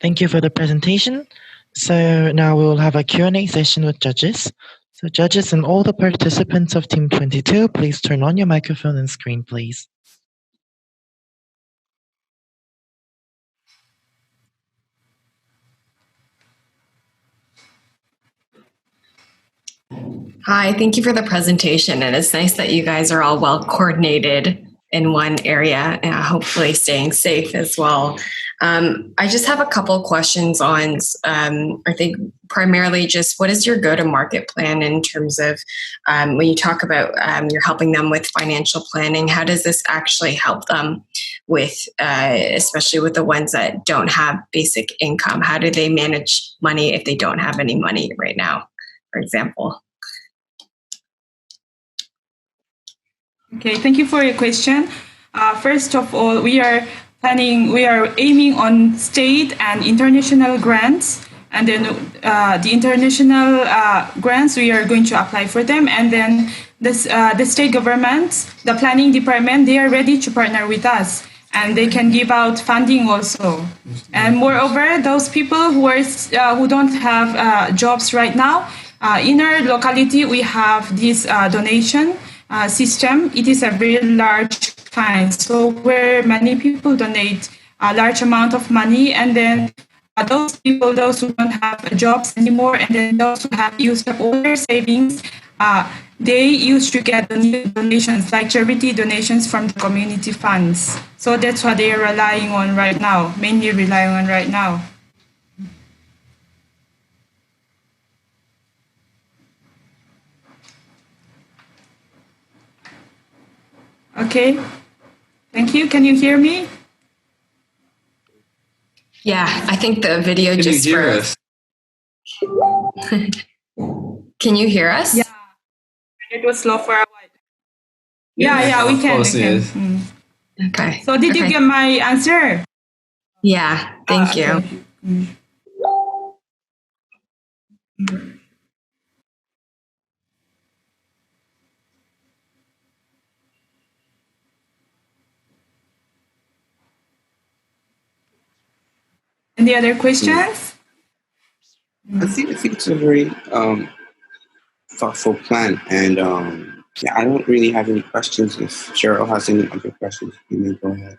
Thank you for the presentation. So now we will have a Q&A session with judges. So judges and all the participants of Team 22, please turn on your microphone and screen, please. Hi, thank you for the presentation. And it's nice that you guys are all well coordinated in one area, and hopefully staying safe as well. I just have a couple questions on, I think primarily just what is your go-to-market plan in terms of when you talk about you're helping them with financial planning, how does this actually help them with, especially with the ones that don't have basic income? How do they manage money if they don't have any money right now, for example? Okay, thank you for your question. First of all, we are aiming on state and international grants. And then the international grants, we are going to apply for them. And then the state governments, the planning department, they are ready to partner with us. And they can give out funding also. And moreover, those people who don't have jobs right now, in our locality, we have this donation system. It is a very large fund. So where many people donate a large amount of money, and then those people, those who don't have jobs anymore, and then those who have used up all their savings, they used to get donations, like charity donations from the community funds. So that's what they are relying on right now, mainly relying on right now. Okay, thank you. Can you hear me? Yeah, I think the video just froze. Can you hear us? Yeah, it was slow for a while. Yeah, we can. Yes. Okay. So did you get my answer? Yeah, thank you. Any other questions? I think it's a very thoughtful plan, and yeah, I don't really have any questions. If Cheryl has any other questions, you may go ahead.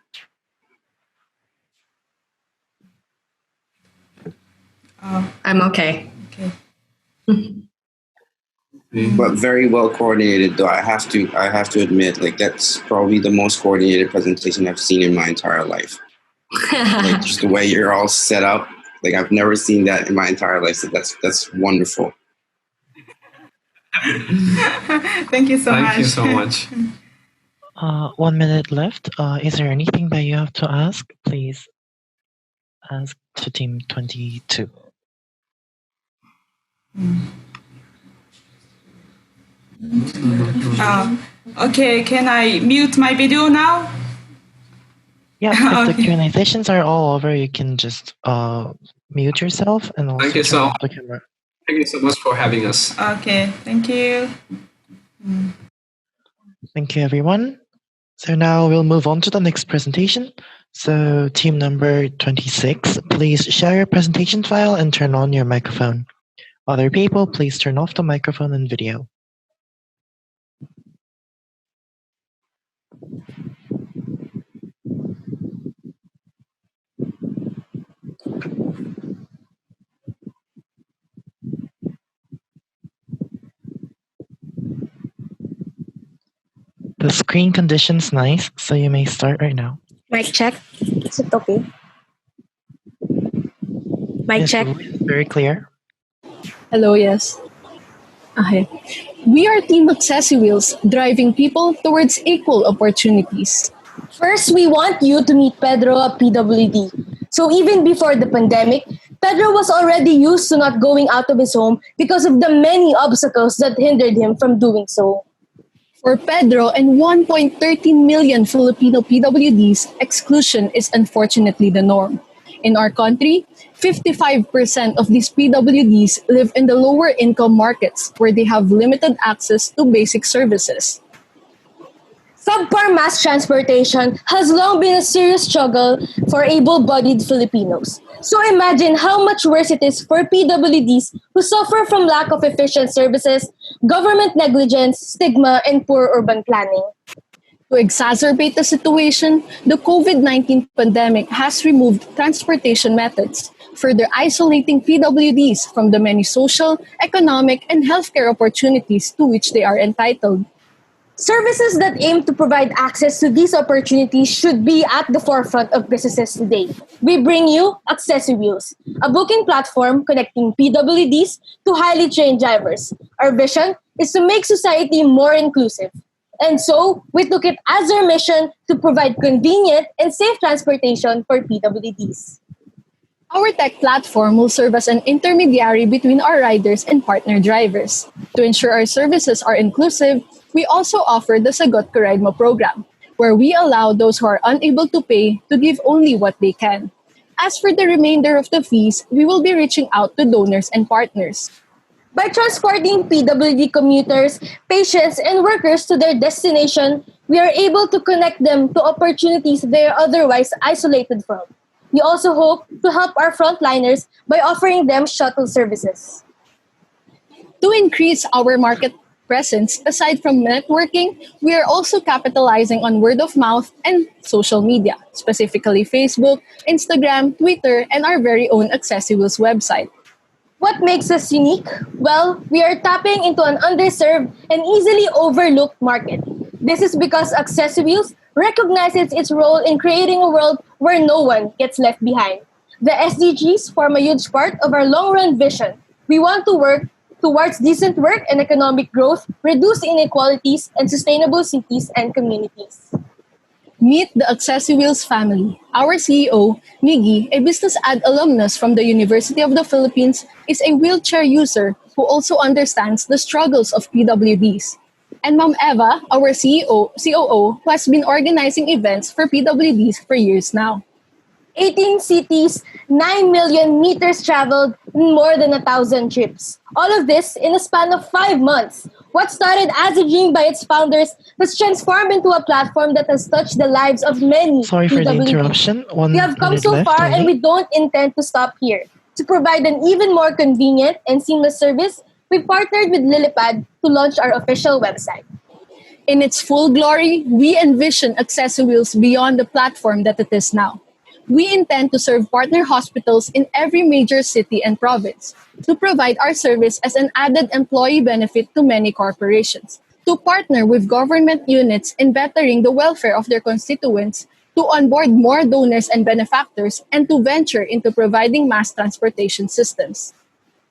I'm okay. But very well coordinated, though. I have to admit, like that's probably the most coordinated presentation I've seen in my entire life. Like just the way you're all set up, like I've never seen that in my entire life. So that's wonderful. Thank you so much. Thank you so much. 1 minute left. Is there anything that you have to ask? Please ask to Team 22. Okay, can I mute my video now? Yeah, if the Q&A sessions are all over, you can just mute yourself and also turn off the camera. Thank you so much for having us. Okay, thank you. Thank you, everyone. So now we'll move on to the next presentation. So team number 26, please share your presentation file and turn on your microphone. Other people, please turn off the microphone and video. The screen condition's nice, so you may start right now. Mic check. Is it okay? Mic check. Very clear. Hello, yes. Okay. We are Team Accessi Wheels, driving people towards equal opportunities. First, we want you to meet Pedro at PWD. So even before the pandemic, Pedro was already used to not going out of his home because of the many obstacles that hindered him from doing so. For Pedro and 1.13 million Filipino PWDs, exclusion is unfortunately the norm. In our country, 55% of these PWDs live in the lower income markets where they have limited access to basic services. Subpar mass transportation has long been a serious struggle for able-bodied Filipinos. So imagine how much worse it is for PWDs who suffer from lack of efficient services, government negligence, stigma, and poor urban planning. To exacerbate the situation, the COVID-19 pandemic has removed transportation methods, further isolating PWDs from the many social, economic, and healthcare opportunities to which they are entitled. Services that aim to provide access to these opportunities should be at the forefront of businesses today. We bring you Accessiwheels, a booking platform connecting PWDs to highly trained drivers. Our vision is to make society more inclusive. And so, we took it as our mission to provide convenient and safe transportation for PWDs. Our tech platform will serve as an intermediary between our riders and partner drivers. To ensure our services are inclusive, we also offer the Sagot Ko Ride Mo program, where we allow those who are unable to pay to give only what they can. As for the remainder of the fees, we will be reaching out to donors and partners. By transporting PWD commuters, patients, and workers to their destination, we are able to connect them to opportunities they are otherwise isolated from. We also hope to help our frontliners by offering them shuttle services. To increase our market presence, aside from networking, we are also capitalizing on word of mouth and social media, specifically Facebook, Instagram, Twitter, and our very own Accessiwheels website. What makes us unique? Well, we are tapping into an underserved and easily overlooked market. This is because Accessiwheels recognizes its role in creating a world where no one gets left behind. The SDGs form a huge part of our long-run vision. We want to work towards decent work and economic growth, reduce inequalities, and sustainable cities and communities. Meet the Accessiwheels family. Our CEO, Miggy, a business ad alumnus from the University of the Philippines, is a wheelchair user who also understands the struggles of PWDs. And Ma'am Eva, our COO, who has been organizing events for PWDs for years now. 18 cities, 9 million meters traveled, and more than 1,000 trips. All of this in a span of 5 months. What started as a dream by its founders has transformed into a platform that has touched the lives of many Sorry for the PWDs. interruption. We have come so left far only. and we don't intend to stop here. To provide an even more convenient and seamless service, we partnered with Lilipad to launch our official website. In its full glory, we envision Accessiwheels beyond the platform that it is now. We intend to serve partner hospitals in every major city and province, to provide our service as an added employee benefit to many corporations, to partner with government units in bettering the welfare of their constituents, to onboard more donors and benefactors, and to venture into providing mass transportation systems.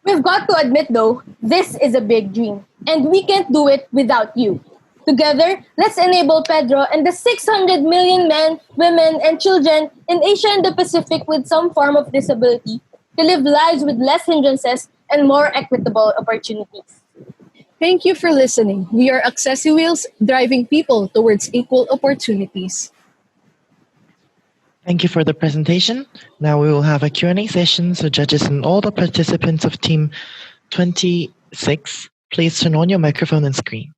We've got to admit though, this is a big dream, and we can't do it without you. Together, let's enable Pedro and the 600 million men, women, and children in Asia and the Pacific with some form of disability to live lives with less hindrances and more equitable opportunities. Thank you for listening. We are Accessiwheels, driving people towards equal opportunities. Thank you for the presentation. Now we will have a Q&A session, so judges and all the participants of Team 26, please turn on your microphone and screen.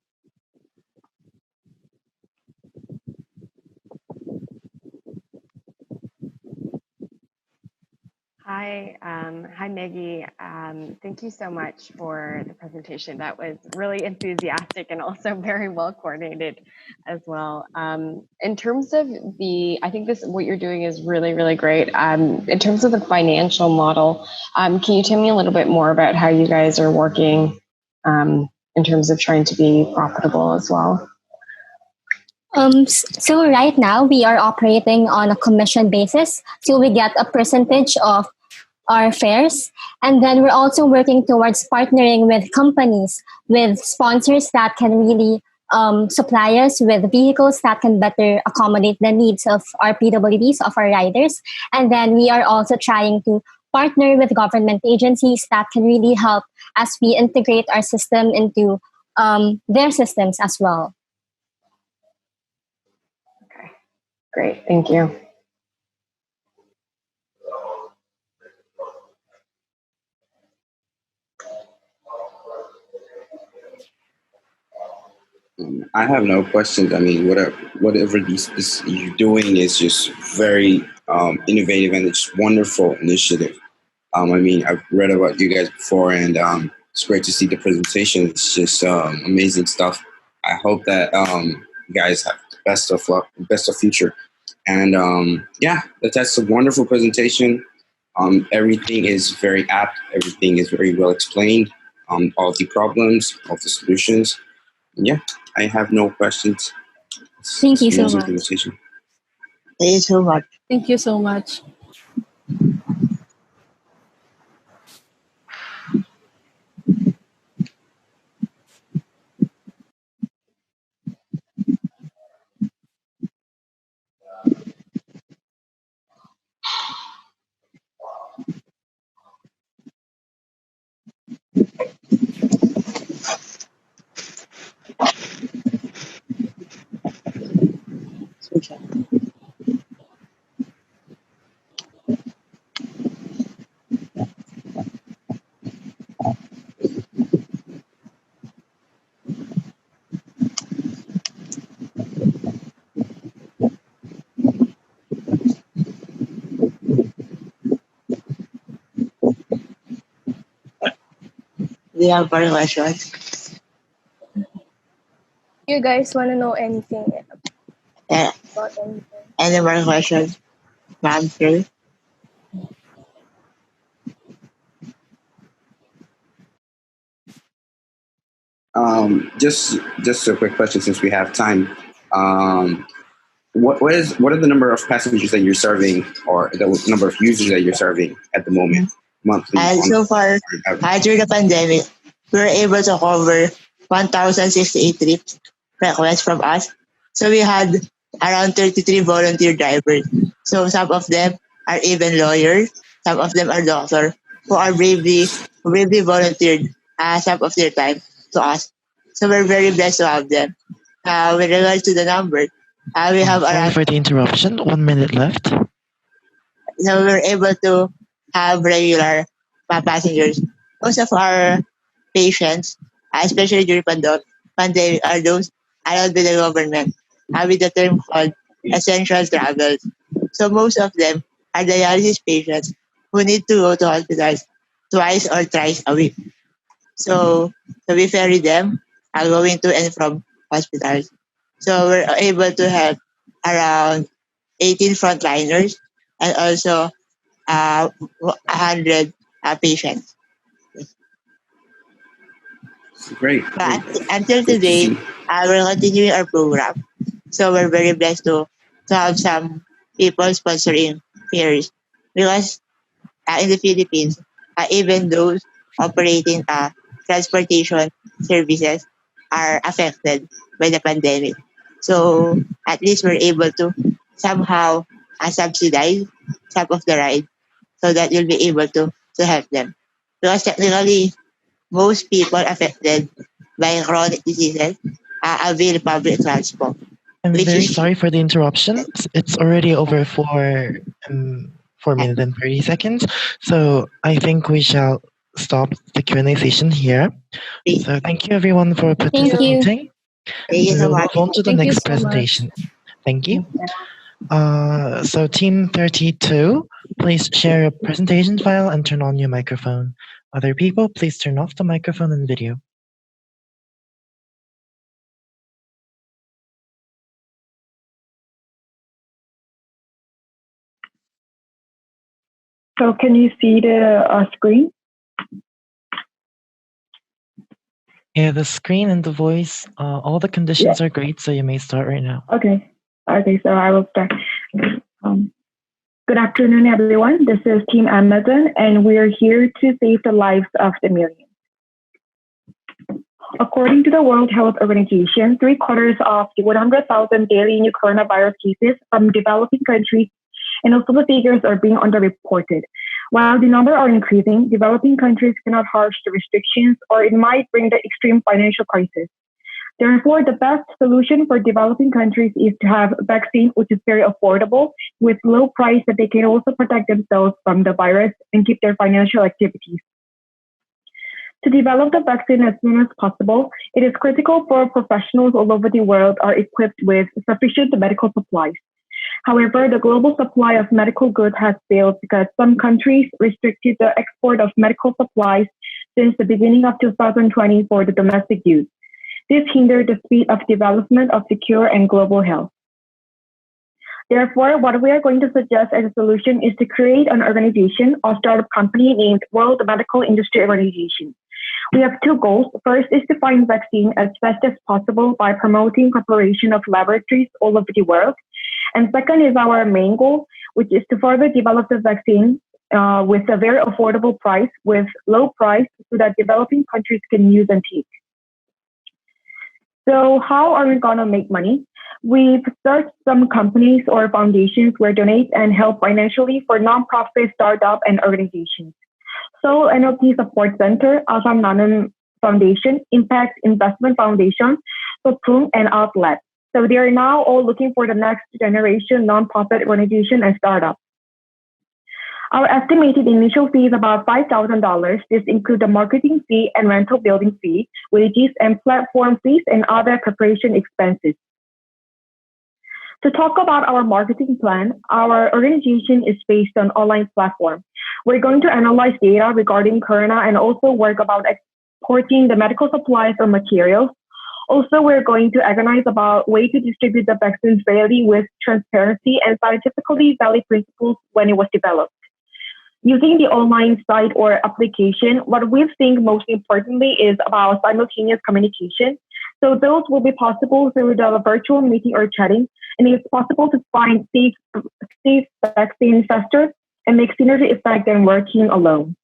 Hi, Maggie. Thank you so much for the presentation. That was really enthusiastic and also very well coordinated as well. In terms of I think what you're doing is really, really great. In terms of the financial model, can you tell me a little bit more about how you guys are working in terms of trying to be profitable as well? So right now we are operating on a commission basis. So we get a percentage of our fares. And then we're also working towards partnering with companies, with sponsors that can really supply us with vehicles that can better accommodate the needs of our PWDs, of our riders. And then we are also trying to partner with government agencies that can really help as we integrate our system into their systems as well. Great, thank you. I have no questions. I mean, whatever this you're doing is just very innovative, and it's wonderful initiative. I mean, I've read about you guys before, and it's great to see the presentation. It's just amazing stuff. I hope that you guys have the best of luck, best of future. And yeah, that's a wonderful presentation. Everything is very apt. Everything is very well explained. All the problems, all the solutions. And yeah, I have no questions. Thank you so Amazing much. presentation. Thank you so much. Thank you so much. Do you have more questions? You guys want to know anything Yeah. about anything? Any more questions, ma'am? Sir? Just a quick question since we have time. What are the number of passengers that you're serving, or the number of users that you're serving at the moment, monthly? And so far, during the pandemic, we were able to cover 1,068 trips requests from us. So we had around 33 volunteer drivers. So some of them are even lawyers, some of them are doctors who are bravely volunteered some of their time to us. So we're very blessed to have them. With regards to the number, we have Sorry around, for the interruption. 1 minute left. so we're able to have regular passengers. Most of our patients, especially during pandemic, are those allowed by the government with the term called essential travel. So most of them are dialysis patients who need to go to hospitals twice or thrice a week. So we ferry them going to and from hospitals. So we're able to help around 18 frontliners and also 100 patients. Great. But until today, we're continuing our program. So we're very blessed to have some people sponsoring fairs because in the Philippines, even those operating transportation services are affected by the pandemic. So at least we're able to somehow subsidize some of the ride so that you'll be able to help them. Because technically, most people affected by chronic diseases avail public transport. I'm Which very is sorry for the interruption. It's already over for 4 minutes and 30 seconds. So I think we shall stop the Q&A session here. So thank you everyone for participating. Thank you so We'll much. move on to the Thank you next so much. presentation. Thank you. So team 32, please share your presentation file and turn on your microphone. Other people, please turn off the microphone and video. So can you see the screen? Yeah, the screen and the voice, all the conditions are great, so you may start right now. Okay. Okay, so I will start. Good afternoon, everyone. This is Team Amazon, and we're here to save the lives of the millions. According to the World Health Organization, 3/4 of the 100,000 daily new coronavirus cases from developing countries and also the figures are being underreported. While the number are increasing, developing countries cannot harsh the restrictions or it might bring the extreme financial crisis. Therefore, the best solution for developing countries is to have a vaccine which is very affordable with low price that they can also protect themselves from the virus and keep their financial activities. To develop the vaccine as soon as possible, it is critical for professionals all over the world are equipped with sufficient medical supplies. However, the global supply of medical goods has failed because some countries restricted the export of medical supplies since the beginning of 2020 for the domestic use. This hindered the speed of development of secure and global health. Therefore, what we are going to suggest as a solution is to create an organization or startup company named World Medical Industry Organization. We have two goals. First is to find vaccine as fast as possible by promoting cooperation of laboratories all over the world. And second is our main goal, which is to further develop the vaccine with a very affordable price, with low price, so that developing countries can use and take. So how are we going to make money? We've searched some companies or foundations where donate and help financially for nonprofit, startup, and organizations. So NLP Support Center, Asam Nanan Foundation, Impact Investment Foundation, Soprum, and Outlet. So they are now all looking for the next generation nonprofit organization and startup. Our estimated initial fee is about $5,000. This includes the marketing fee and rental building fee, wages and platform fees, and other preparation expenses. To talk about our marketing plan, our organization is based on online platform. We're going to analyze data regarding Corona and also work about exporting the medical supplies or materials. Also, we're going to agonize about way to distribute the vaccines fairly with transparency and scientifically valid principles when it was developed. Using the online site or application, what we think most importantly is about simultaneous communication. So those will be possible through the virtual meeting or chatting, and it's possible to find safe vaccine faster and make synergy effect than working alone.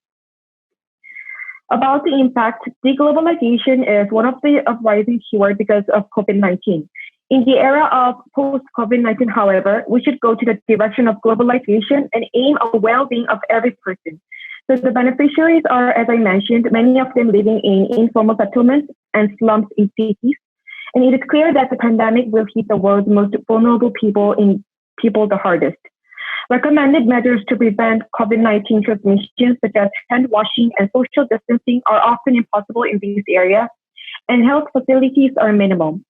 About the impact, deglobalization is one of the uprising keywords because of COVID-19. In the era of post-COVID-19, however, we should go to the direction of globalization and aim at well-being of every person. So the beneficiaries are, as I mentioned, many of them living in informal settlements and slums in cities. And it is clear that the pandemic will hit the world's most vulnerable people the hardest. Recommended measures to prevent COVID-19 transmission, such as hand washing and social distancing, are often impossible in these areas, and health facilities are minimal.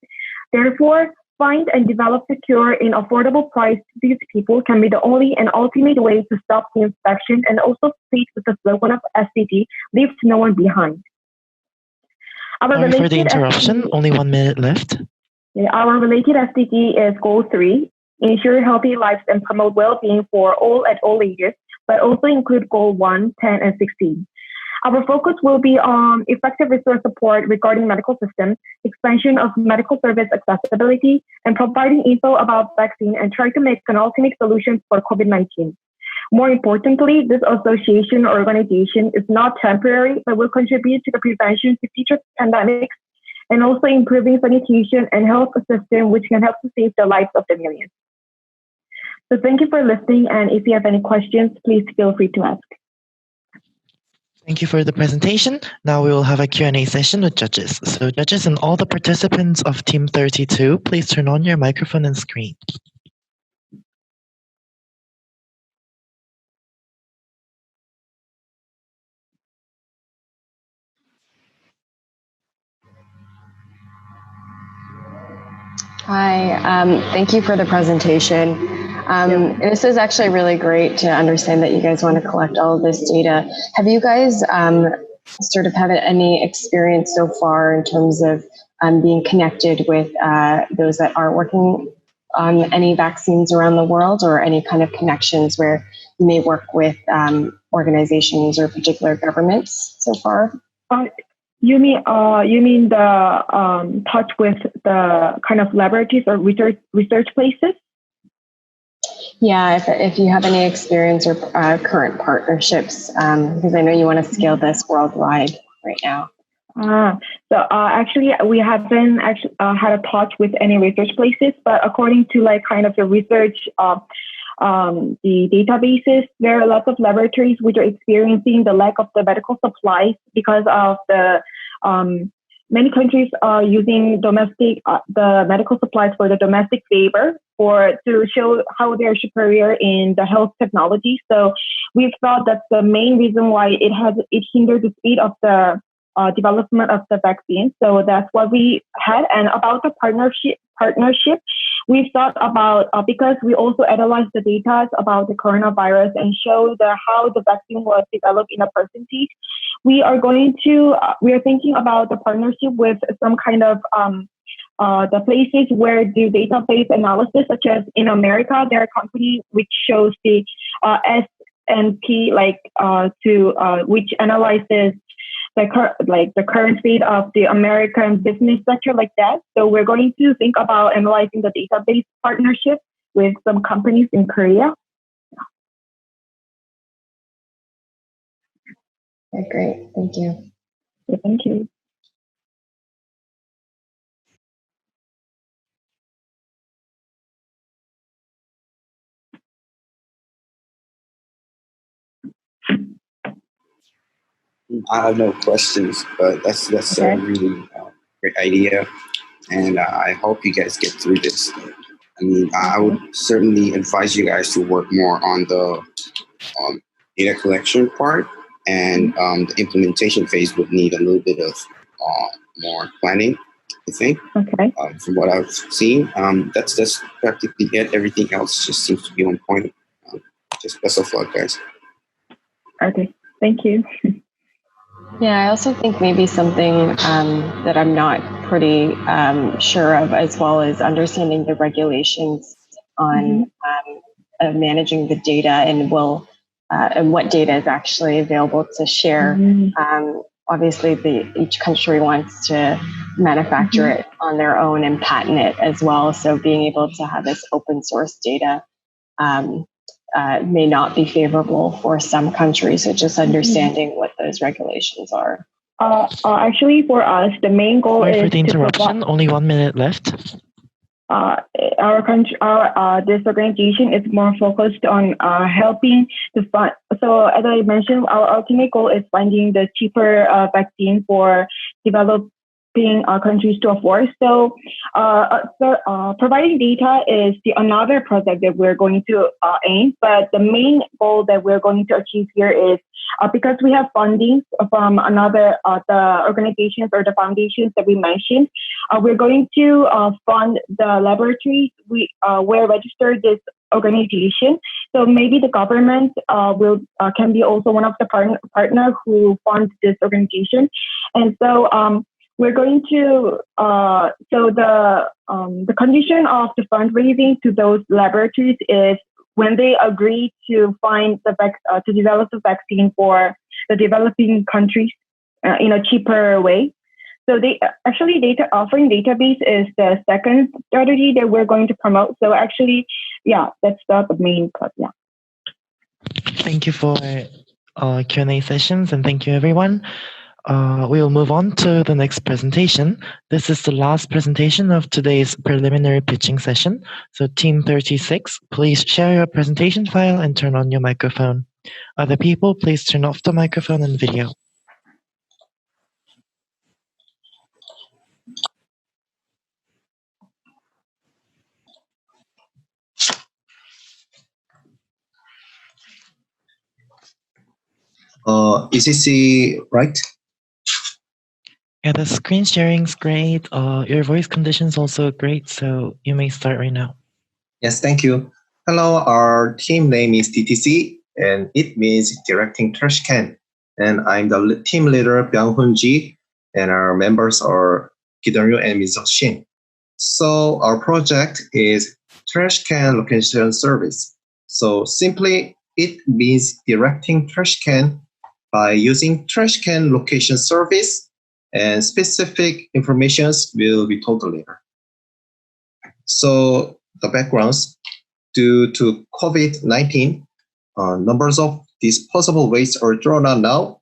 Therefore, find and develop secure and affordable price to these people can be the only and ultimate way to stop the infection and also feed with the slogan of SDG, leave no one behind. Sorry for the interruption, only 1 minute left. Our related SDG is Goal 3, ensure healthy lives and promote well-being for all at all ages, but also include Goal 1, 10, and 16. Our focus will be on effective resource support regarding medical systems, expansion of medical service accessibility, and providing info about vaccine and try to make an ultimate solution for COVID-19. More importantly, this association or organization is not temporary, but will contribute to the prevention to future pandemics and also improving sanitation and health system, which can help to save the lives of the millions. So thank you for listening, and if you have any questions, please feel free to ask. Thank you for the presentation. Now we will have a Q&A session with judges. So judges and all the participants of Team 32, please turn on your microphone and screen. Hi, thank you for the presentation. This is actually really great to understand that you guys want to collect all of this data. Have you guys sort of had any experience so far in terms of being connected with those that are working on any vaccines around the world, or any kind of connections where you may work with organizations or particular governments so far? You mean the touch with the kind of laboratories or research places? Yeah, if you have any experience or current partnerships, because I know you want to scale this worldwide right now. Actually, we haven't actually had a touch with any research places, but according to like kind of the research the databases, there are lots of laboratories which are experiencing the lack of the medical supplies because of the many countries are using the medical supplies for the domestic labor to show how they're superior in the health technology. So we've thought that's the main reason why it hindered the speed of the development of the vaccine. So that's what we had. And about the partnership, we thought about, because we also analyzed the data about the coronavirus and show how the vaccine was developed in a percentage. We are thinking about the partnership with some kind of the places where do database analysis, such as in America, there are companies which shows the S&P, which analyzes the current state of the American business sector, like that. So we're going to think about analyzing the database partnership with some companies in Korea. Okay, great. Thank you. Yeah, thank you. I have no questions, but that's Okay. a really great idea, and I hope you guys get through this. I mean, I would certainly advise you guys to work more on the data collection part, and the implementation phase would need a little bit of more planning, I think. Okay. From what I've seen, that's practically it. Everything else just seems to be on point. Just best of luck, guys. Okay, thank you. Yeah, I also think maybe something that I'm not pretty sure of, as well as understanding the regulations on managing the data and what data is actually available to share. Obviously, each country wants to manufacture it on their own and patent it as well. So being able to have this open source data may not be favorable for some countries. So just understanding what those regulations are. Actually, for us, the main goal Sorry is for the interruption. Only 1 minute left. This organization is more focused on helping to fund. So as I mentioned, our ultimate goal is finding the cheaper vaccine for developing countries to afford. So providing data is another project that we're going to aim. But the main goal that we're going to achieve here is because we have funding from another the organizations or the foundations that we mentioned, we're going to fund the laboratories where registered this organization. So maybe the government can be also one of the partner who funds this organization. And so we're going to the condition of the fundraising to those laboratories is when they agree to to develop the vaccine for the developing countries in a cheaper way. So offering database is the second strategy that we're going to promote. So actually, that's the main part. Yeah. Thank you for Q&A sessions, and thank you everyone. We'll move on to the next presentation. This is the last presentation of today's preliminary pitching session. So Team 36, please share your presentation file and turn on your microphone. Other people, please turn off the microphone and video. Is it right? Yeah, the screen sharing is great. Your voice condition is also great, so you may start right now. Yes, thank you. Hello, our team name is DTC, and it means Directing Trash Can. And I'm the team leader, Byung-Hoon Ji, and our members are Ki-Dong-Ryu and Min-Seok Shin. So our project is Trash Can Location Service. So simply, it means directing trash can by using trash can location service, and specific informations will be told later. So the backgrounds, due to COVID-19, numbers of disposable waste are drawn out now,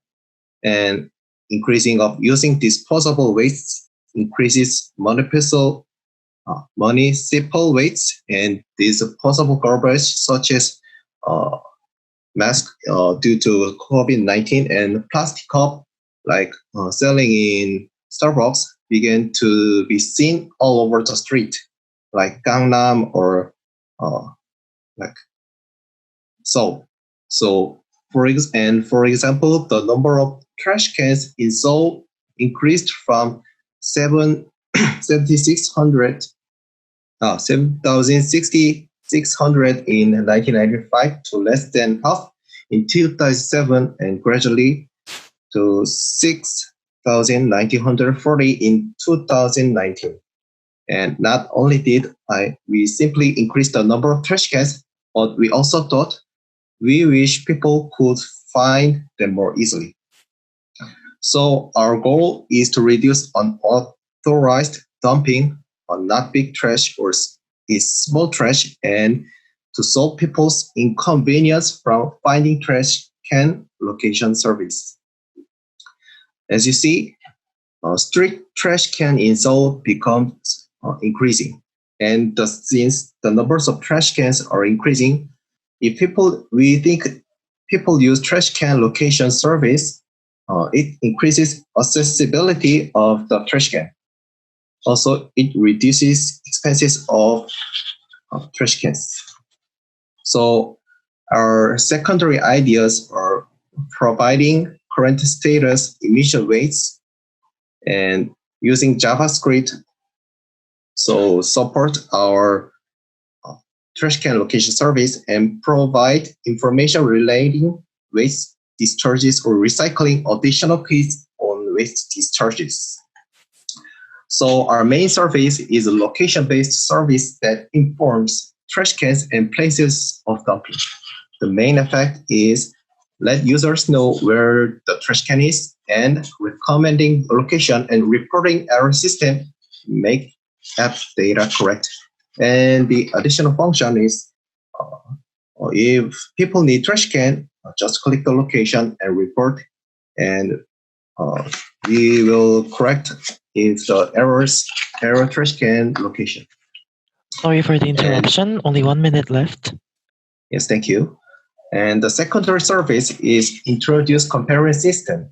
and increasing of using disposable waste increases municipal waste and disposable garbage such as mask due to COVID-19 and plastic cup like selling in Starbucks began to be seen all over the street, like Gangnam or like Seoul. So for example, the number of trash cans in Seoul increased from 7,600 in 1995 to less than half in 2007 and gradually to 6,940 in 2019. And not only did we simply increase the number of trash cans, but we also thought we wish people could find them more easily. So our goal is to reduce unauthorized dumping on not big trash or is small trash, and to solve people's inconvenience from finding trash can location service. As you see, strict trash can install becomes increasing, and since the numbers of trash cans are increasing, we think people use trash can location service, it increases accessibility of the trash can. Also, it reduces expenses of trash cans. So our secondary ideas are providing current status emission weights and using JavaScript. So support our trash can location service and provide information relating waste discharges or recycling additional kits on waste discharges. So our main service is a location-based service that informs trash cans and places of dumping. The main effect is let users know where the trash can is and recommending the location and reporting error system make app data correct. And the additional function is if people need trash can, just click the location and report, and we will correct if the error trash can location. Sorry for the interruption. Only 1 minute left. Yes, thank you. And the secondary service is introduce comparison system,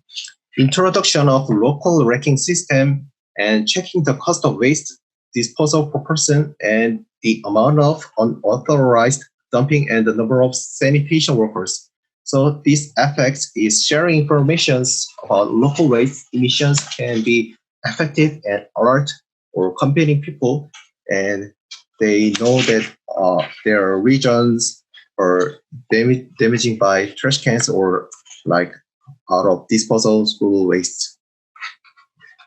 introduction of local ranking system, and checking the cost of waste disposal per person and the amount of unauthorized dumping and the number of sanitation workers. So this affects is sharing information about local waste emissions can be effective and alert or competing people, and they know that their regions are damaging by trash cans or like out of disposal school waste.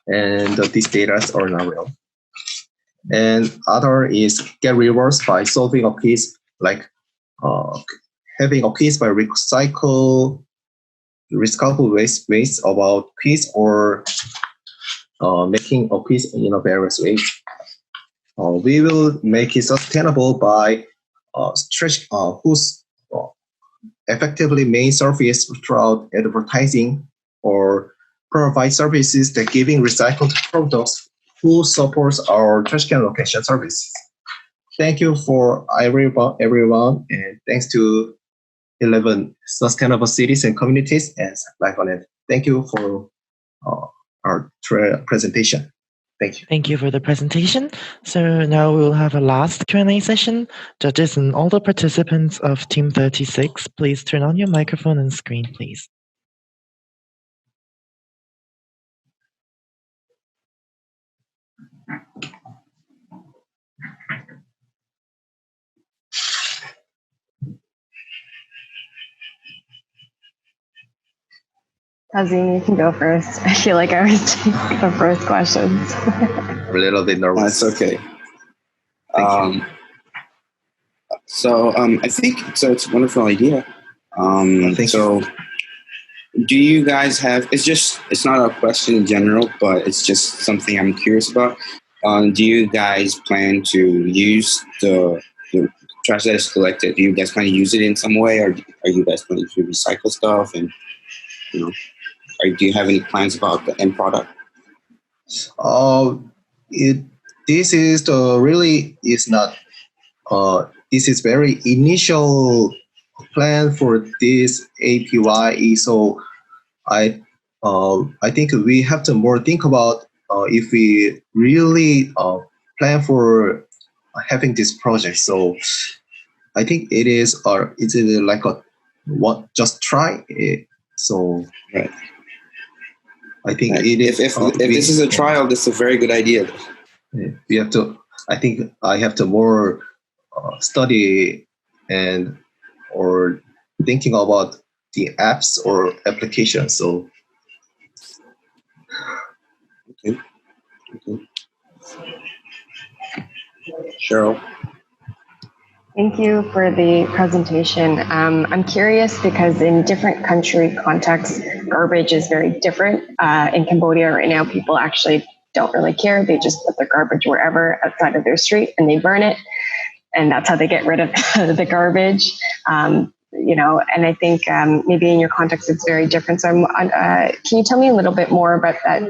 And these data are not real. And other is get rewards by solving a case, like having a case by recyclable waste about piece or making a piece in a various ways. We will make it sustainable by whose effectively main service throughout advertising or provide services that giving recycled products who supports our trash can location services. Thank you for everyone, and thanks to 11 sustainable cities and communities and Life on It. Thank you for our presentation. Thank you. Thank you for the presentation. So now we will have a last Q&A session. Judges and all the participants of Team 36, please turn on your microphone and screen, please. Tazeen, you can go first. I feel like I was taking the first questions. A little bit nervous. That's okay. I think so. It's a wonderful idea. So, do you guys have? It's not a question in general, but it's just something I'm curious about. Do you guys plan to use the trash that is collected? Do you guys plan to use it in some way, or are you guys planning to recycle stuff? And do you have any plans about the end product? This is really is not. This is very initial plan for this APYE. So I think we have to more think about if we really plan for having this project. So I think it is it's like a what just try it. So right. I think it is. If this is a trial, this is a very good idea. We have to. I think I have to more study and or thinking about the apps or applications. So. Okay. Cheryl. Thank you for the presentation. I'm curious because in different country contexts, garbage is very different. In Cambodia right now, people actually don't really care. They just put their garbage wherever outside of their street and they burn it. And that's how they get rid of the garbage. And I think maybe in your context, it's very different. So can you tell me a little bit more about that,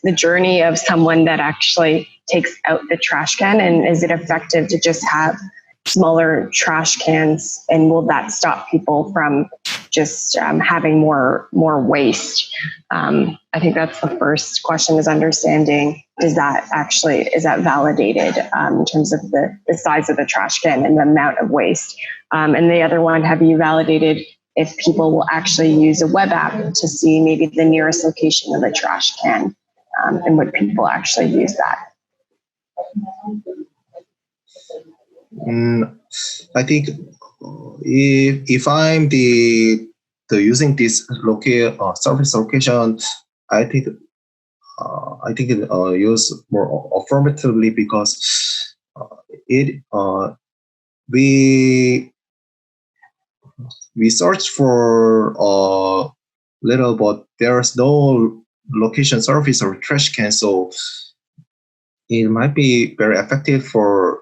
the journey of someone that actually takes out the trash can, and is it effective to just have smaller trash cans, and will that stop people from just having more waste? I think that's the first question, is understanding, is that validated in terms of the size of the trash can and the amount of waste? And the other one, have you validated if people will actually use a web app to see maybe the nearest location of a trash can, and would people actually use that? I think if I'm the using this service location, I think it use more affirmatively, because we search for little, but there's no location service or trash can, so it might be very effective for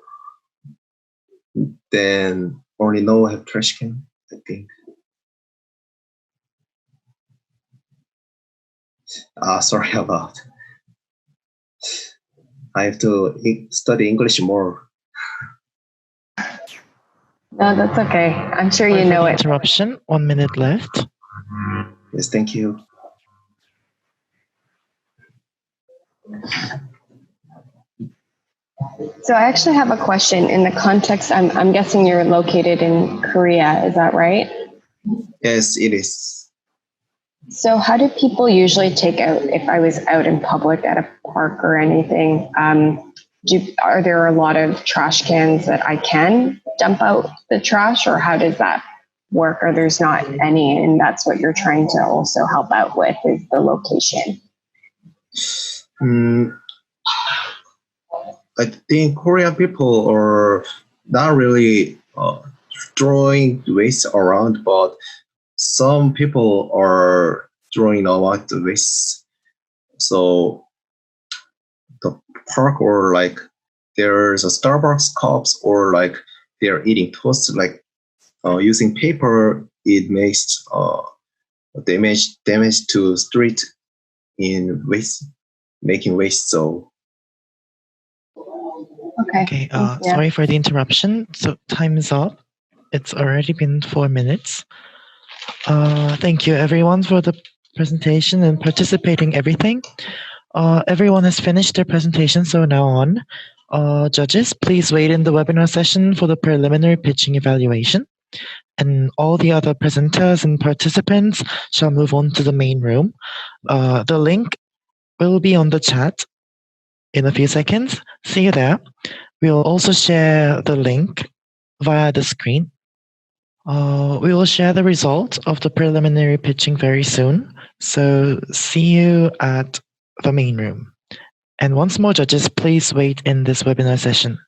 then only know have trash can, I think. Sorry about. I have to study English more. No, that's okay. I'm sure you know it. Interruption. 1 minute left. Yes, thank you. So I actually have a question in the context. I'm guessing you're located in Korea. Is that right? Yes, it is. So how do people usually take out, if I was out in public at a park or anything, are there a lot of trash cans that I can dump out the trash, or how does that work? Or there's not any, and that's what you're trying to also help out with, is the location? I think Korean people are not really throwing waste around, but some people are throwing a lot of waste. So the park, or like there's a Starbucks cups, or like they're eating toast, like using paper, it makes damage to street in waste, making waste. So. Okay. Sorry for the interruption. So time is up. It's already been 4 minutes. Thank you everyone for the presentation and participating everything. Everyone has finished their presentation, so now on. Judges, please wait in the webinar session for the preliminary pitching evaluation. And all the other presenters and participants shall move on to the main room. The link will be on the chat in a few seconds. See you there. We'll also share the link via the screen. We will share the results of the preliminary pitching very soon. So see you at the main room. And once more, judges, please wait in this webinar session.